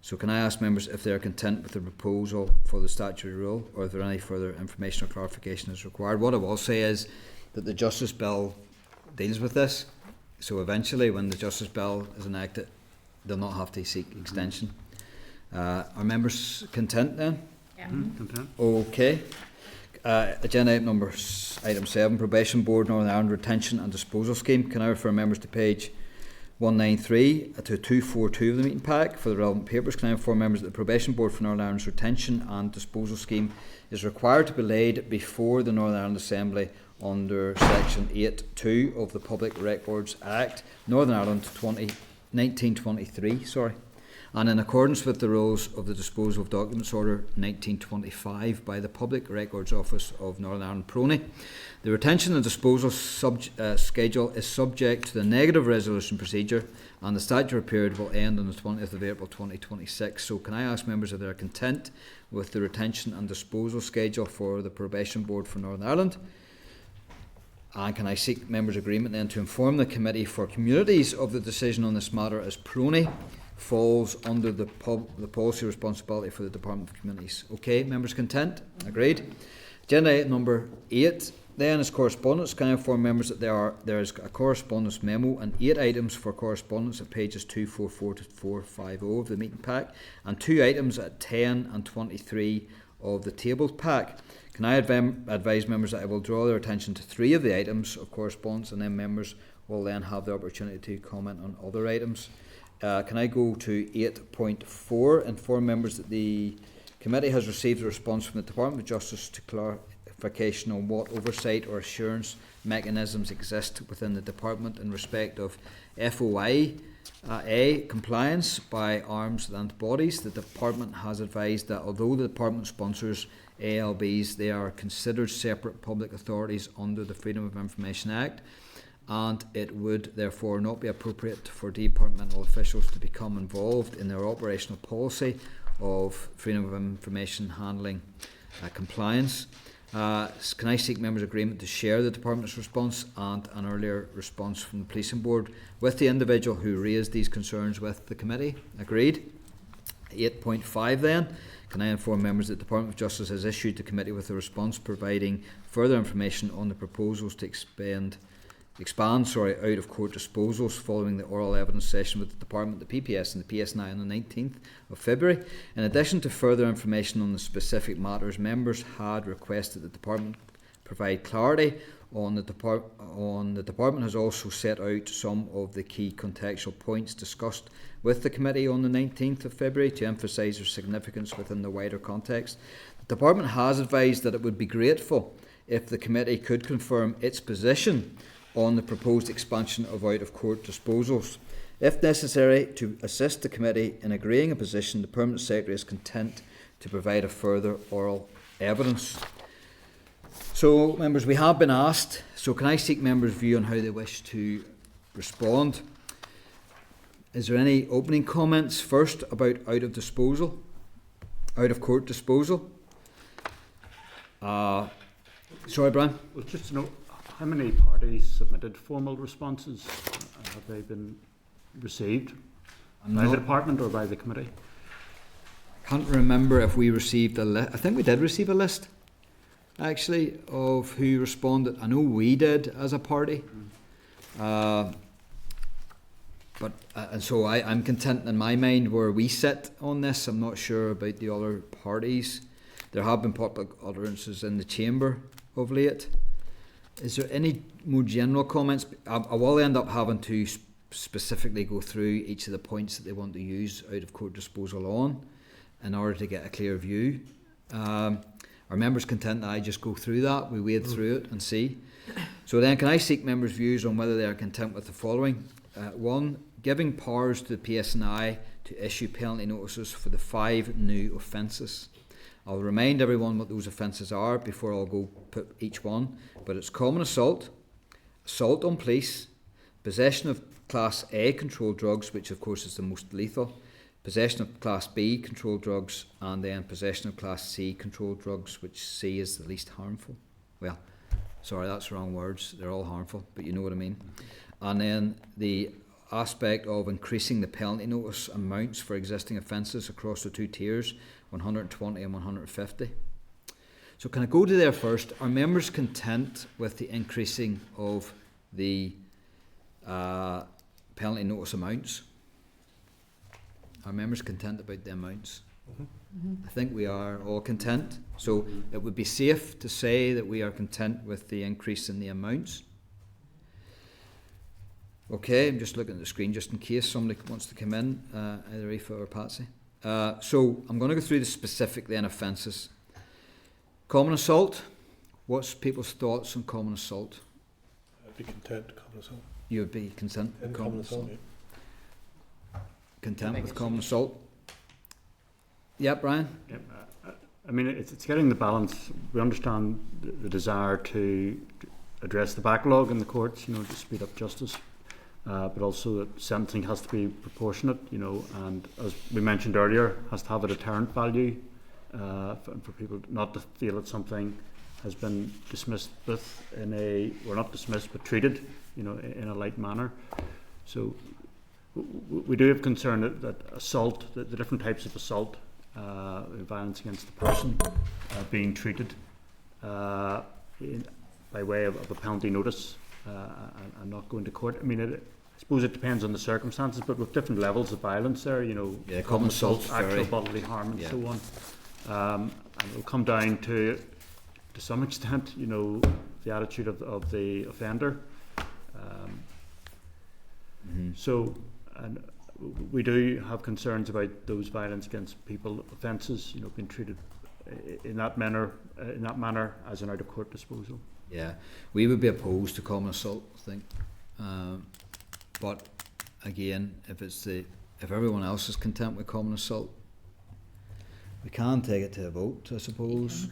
So can I ask members if they are content with the proposal for the statutory rule, or if there any further information or clarification is required? What I will say is that the Justice Bill deals with this, so eventually when the Justice Bill is enacted they'll not have to seek extension. Are members content then? Yeah. Content. Okay. Agenda item 7, Probation Board Northern Ireland Retention and Disposal Scheme. Can I refer members to page 193 to 242 of the meeting pack for the relevant papers? Can I inform members that the Probation Board for Northern Ireland's Retention and Disposal Scheme is required to be laid before the Northern Ireland Assembly under Section 8.2 of the Public Records Act, Northern Ireland 1923, and in accordance with the rules of the Disposal of Documents Order 1925 by the Public Records Office of Northern Ireland Prony. The retention and disposal schedule is subject to the negative resolution procedure, and the statutory period will end on the 20th of April 2026. So can I ask members if they are content with the retention and disposal schedule for the Probation Board for Northern Ireland? And can I seek members' agreement then to inform the Committee for Communities of the decision on this matter, as Prony falls under the policy responsibility for the Department of Communities? Okay, members content? Agreed. Agenda item number 8 then is correspondence. Can I inform members that there is a correspondence memo and 8 items for correspondence at pages 244 to 450 of the meeting pack, and 2 items at 10 and 23 of the tabled pack. Can I advise members that I will draw their attention to 3 of the items of correspondence, and then members will then have the opportunity to comment on other items. Can I go to 8.4, inform members that the committee has received a response from the Department of Justice to clarification on what oversight or assurance mechanisms exist within the department in respect of FOIA compliance by arms and bodies. The department has advised that although the department sponsors ALBs, they are considered separate public authorities under the Freedom of Information Act, and it would therefore not be appropriate for departmental officials to become involved in their operational policy of freedom of information handling compliance. Can I seek members' agreement to share the Department's response and an earlier response from the Policing Board with the individual who raised these concerns with the committee? Agreed. 8.5 then. Can I inform members that the Department of Justice has issued the committee with a response providing further information on the proposals to expand out of court disposals following the oral evidence session with the Department, the PPS and the PSNI on the 19th of February. In addition to further information on the specific matters, members had requested that the Department provide clarity on the Department has also set out some of the key contextual points discussed with the committee on the 19th of February to emphasise their significance within the wider context. The Department has advised that it would be grateful if the committee could confirm its position on the proposed expansion of out-of-court disposals. If necessary, to assist the committee in agreeing a position, the Permanent Secretary is content to provide a further oral evidence. So, members, we have been asked, so can I seek members' view on how they wish to respond? Is there any opening comments first about out-of-court disposal? Sorry, Brian? Well, just to know, how many parties submitted formal responses? Have they been received by the department or by the committee? I can't remember if we received a list. I think we did receive a list, actually, of who responded. I know we did as a party. So I'm content in my mind where we sit on this. I'm not sure about the other parties. There have been public utterances in the chamber of late. Is there any more general comments? I will end up having to specifically go through each of the points that they want to use out-of-court disposal on in order to get a clear view. Are members content that I just go through that? We wade through it and see. So then, can I seek members' views on whether they are content with the following? 1. Giving powers to the PSNI to issue penalty notices for the 5 new offences. I'll remind everyone what those offences are before I'll go put each one. But it's common assault, assault on police, possession of Class A controlled drugs, which of course is the most lethal, possession of Class B controlled drugs, and then possession of Class C controlled drugs, which C is the least harmful. Well, sorry, that's wrong words. They're all harmful, but you know what I mean. And then the aspect of increasing the penalty notice amounts for existing offences across the 2 tiers, 120 and 150. So can I go to there first? Are members content with the increasing of the penalty notice amounts? Are members content about the amounts? I think we are all content. So it would be safe to say that we are content with the increase in the amounts. Okay, I'm just looking at the screen just in case somebody wants to come in, either Aoife or Patsy. So I'm going to go through the specific then offences. Common assault. What's people's thoughts on common assault? I'd be content with common assault. You would be content with common assault? Yeah. Content with common assault? Yeah, Brian? Yeah, I mean, it's getting the balance. We understand the desire to address the backlog in the courts, to speed up justice. But also that sentencing has to be proportionate, and as we mentioned earlier, has to have a deterrent value for people not to feel that something has been dismissed with not dismissed but treated, in a light manner. So we do have concern that assault, the different types of assault, violence against the person, being treated by way of a penalty notice and not going to court. I mean, I suppose it depends on the circumstances, but with different levels of violence there, common assault, actual bodily harm, and so on. And it'll come down to some extent, the attitude of the offender. So, and we do have concerns about those violence against people offences, being treated in that manner as an out-of-court disposal. Yeah, we would be opposed to common assault, I think. But again, if everyone else is content with common assault, we can take it to a vote, I suppose.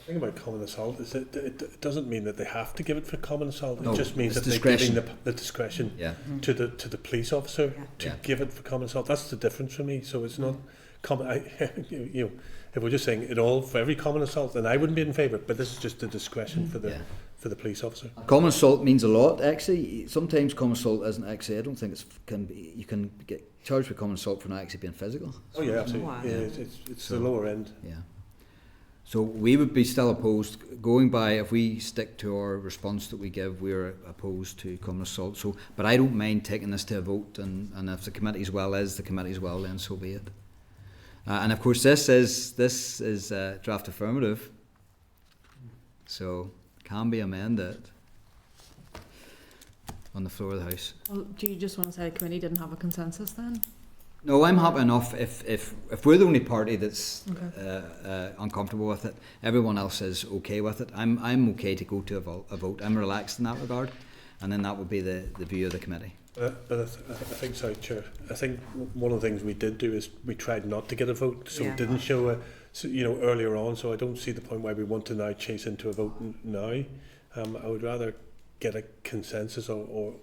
The thing about common assault is that it doesn't mean that they have to give it for common assault. No, it just means it's that they're giving discretion. the discretion Yeah. to the police officer Yeah. to Yeah. give it for common assault. That's the difference for me. So it's not common. You know, if we're just saying it all for every common assault, then I wouldn't be in favour. But this is just the discretion for the Yeah. for the police officer. Common assault means a lot, actually. Sometimes common assault isn't actually, I don't think you can get charged with common assault for not actually being physical. Oh yeah, absolutely. Wow. Yeah, it's So- the lower end. Yeah. So we would be still opposed, going by, if we stick to our response that we give, we're opposed to common assault. So, but I don't mind taking this to a vote, and if the committee's well is, the committee's well, then so be it. And of course this is draft affirmative, so can be amended on the floor of the House. Well, do you just want to say the committee didn't have a consensus then? No, I'm happy enough if we're the only party that's Okay. uncomfortable with it. Everyone else is okay with it. I'm okay to go to a vote. I'm relaxed in that regard, and then that would be the view of the committee. But I think, sorry, Chair, I think one of the things we did do is we tried not to get a vote, so Yeah. it didn't show earlier on. So I don't see the point why we want to now chase into a vote now. I would rather get a consensus or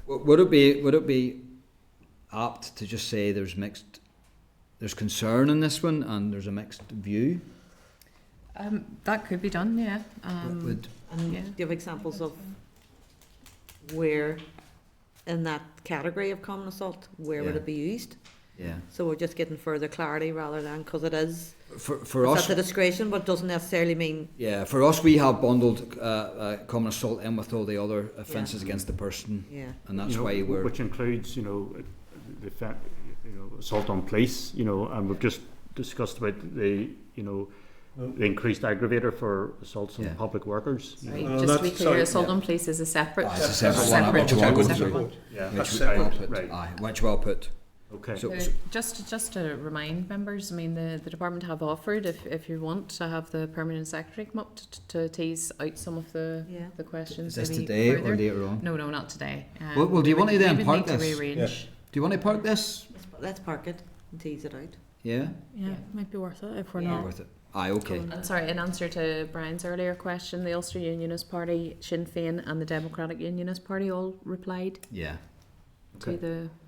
Would it be apt to just say there's concern in this one and there's a mixed view? That could be done, yeah. Would And Yeah. do you have examples of where in that category of common assault, where would Yeah. it be used? yeah. So we're just getting further clarity rather than, because it is, For it's us, at the discretion, but doesn't necessarily mean, yeah. For us, we have bundled common assault in with all the other offences Yeah. against the person, yeah. and that's You know, why we're. which includes, assault on police, and we've just discussed about the increased aggravator for assaults on Yeah. public workers. Right, No, just to be that's- clear, sorry, assault yeah. on police is a separate, It's a separate one, which separate, we'll go separate through. one. Yeah, Which That's well separate, put. right. Aye, which well put. Okay. So, Just to remind members, I mean, the department have offered, if you want, to have the permanent secretary come up to tease out some of the Yeah. questions. is this maybe today further. or later on? No, not today. Well, do you want to then we would park need to this? rearrange. Do you want to park this? Let's park it and tease it out. Yeah. Yeah, might be worth it if we're Yeah. not. Worth it. Aye, okay. And sorry, in answer to Brian's earlier question, the Ulster Unionist Party, Sinn Féin and the Democratic Unionist Party all replied Yeah. to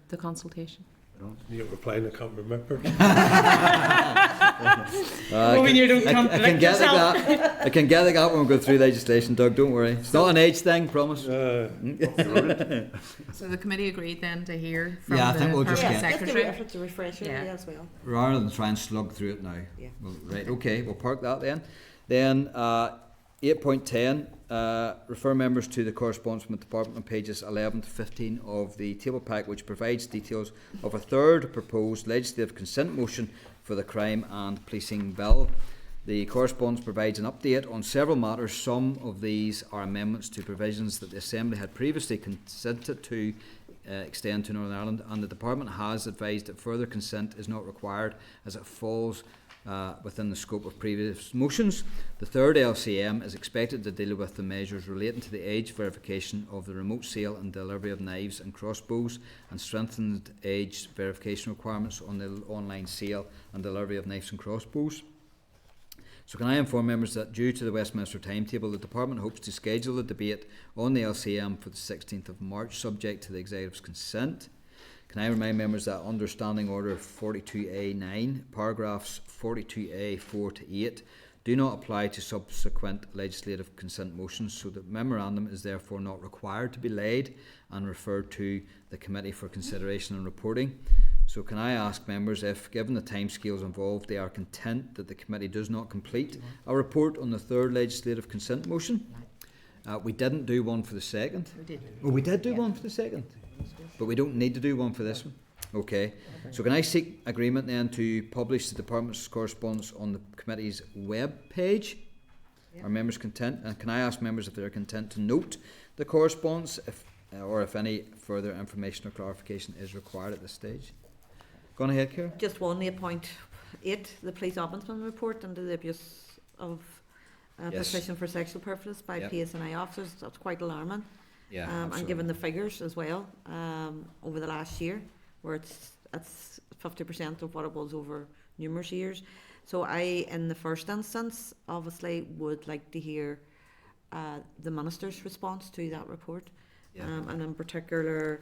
the consultation. you're replying. I can't remember. When you don't I can contradict get yourself. I can get that when we go through legislation, Doug. Don't worry. It's not an age thing, promise. So the committee agreed then to hear from Yeah, I the think we'll just permanent get- secretary. If it's a refresher, Yeah. yeah, as well. Rather than try and slug through it now. Yeah. Well, right, okay, we'll park that then. Then 8.10, refer members to the correspondence from the department on pages 11 to 15 of the table pack, which provides details of a third proposed legislative consent motion for the crime and policing bill. The correspondence provides an update on several matters. Some of these are amendments to provisions that the Assembly had previously consented to extend to Northern Ireland, and the Department has advised that further consent is not required as it falls within the scope of previous motions. The third LCM is expected to deal with the measures relating to the age verification of the remote sale and delivery of knives and crossbows, and strengthened age verification requirements on the online sale and delivery of knives and crossbows. So can I inform members that due to the Westminster timetable, the Department hopes to schedule a debate on the LCM for the 16th of March, subject to the Executive's consent. Can I remind members that under Standing Order 42A9, paragraphs 42A4 to 8 do not apply to subsequent legislative consent motions, so the memorandum is therefore not required to be laid and referred to the Committee for consideration and reporting. So can I ask members if, given the timescales involved, they are content that the committee does not complete a report on the third legislative consent motion? We didn't do one for the second. We did. Oh, we did do one for the second, but we don't need to do one for this one. Okay. So can I seek agreement then to publish the department's correspondence on the committee's web page? Yeah. Are members content? And can I ask members if they are content to note the correspondence, or if any further information or clarification is required at this stage? Go on ahead, Ciara. Just one, 8.8, the police ombudsman report into the abuse of Yes. possession for sexual purposes by Yep. PSNI officers. That's quite alarming. Yeah. And absolutely. given the figures as well, over the last year, where it's 50% of what it was over numerous years. So I, in the first instance, obviously would like to hear the Minister's response to that report. Yeah. And in particular,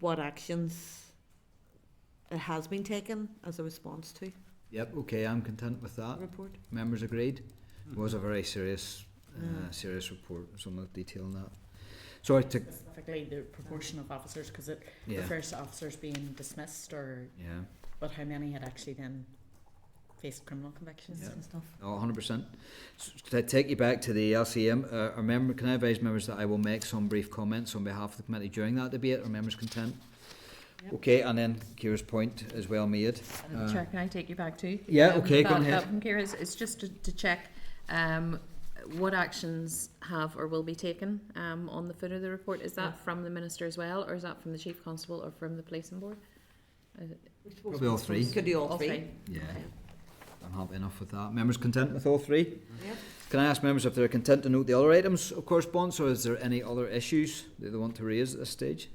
what actions it has been taken as a response to Yep, okay, I'm content with the that. report. Members agreed? It was a very serious report, some of the detail in that. Sorry to, Specifically the proportion of officers, because it yeah, refers to officers being dismissed, or yeah, but how many had actually then faced criminal convictions Yeah. and stuff. oh, 100%. So, to take you back to the LCM, can I advise members that I will make some brief comments on behalf of the committee during that debate? Are members content? Yep. Okay, and then Ciara's point is well made. Chair, can I take you back too? Yeah, okay, go that ahead. from Ciara is just to check what actions have or will be taken on the footer of the report. Is that from the Minister as well, or is that from the Chief Constable or from the Policing Board? Probably all three. Could do all three. Yeah, I'm happy enough with that. Members content with all three? Yep. Can I ask members if they're content to note the other items of correspondence, or is there any other issues that they want to raise at this stage?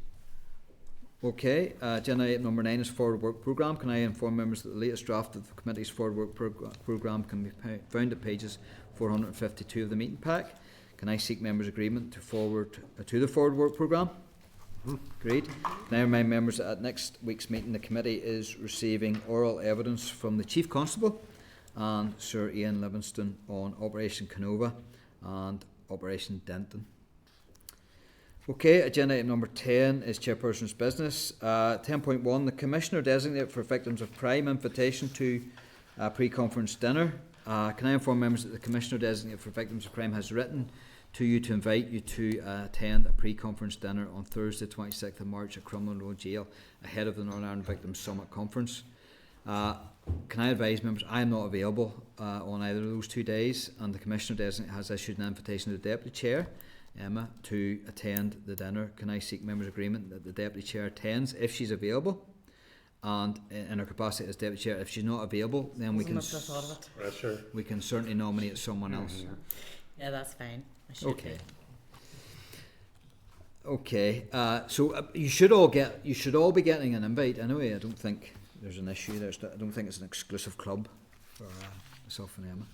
Okay, agenda item number 9 is forward work programme. Can I inform members that the latest draft of the committee's forward work programme can be found at pages 452 of the meeting pack? Can I seek members' agreement to the forward work programme? Agreed. Can I remind members that at next week's meeting the committee is receiving oral evidence from the Chief Constable and Sir Ian Livingston on Operation Canova and Operation Denton. Okay, agenda item number 10 is Chairperson's business. 10.1, the Commissioner designate for victims of crime invitation to a pre-conference dinner. Can I inform members that the Commissioner designate for victims of crime has written to you to invite you to attend a pre-conference dinner on Thursday 26th of March at Crumlin Road Jail ahead of the Northern Ireland Victims Summit Conference. Can I advise members I am not available on either of those 2 days, and the Commissioner designate has issued an invitation to the Deputy Chair, Emma, to attend the dinner. Can I seek members' agreement that the Deputy Chair attends if she's available, and in her capacity as Deputy Chair, if she's not available, then we can Sure. we can certainly nominate someone else. Yeah, that's fine. I should Okay. be. Okay. So you should all be getting an invite anyway. I don't think there's an issue. I don't think it's an exclusive club for myself and Emma.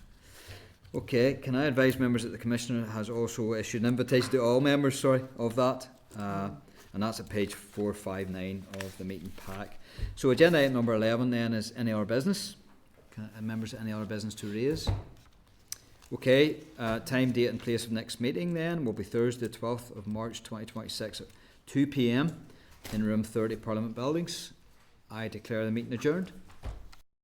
Okay, can I advise members that the Commissioner has also issued an invitation to all members, of that, and that's at page 459 of the meeting pack. So agenda item number 11 then is any other business. Members, any other business to raise? Okay, time, date and place of next meeting then will be Thursday 12th of March 2026 at 2 p.m. in room 30 Parliament Buildings. I declare the meeting adjourned.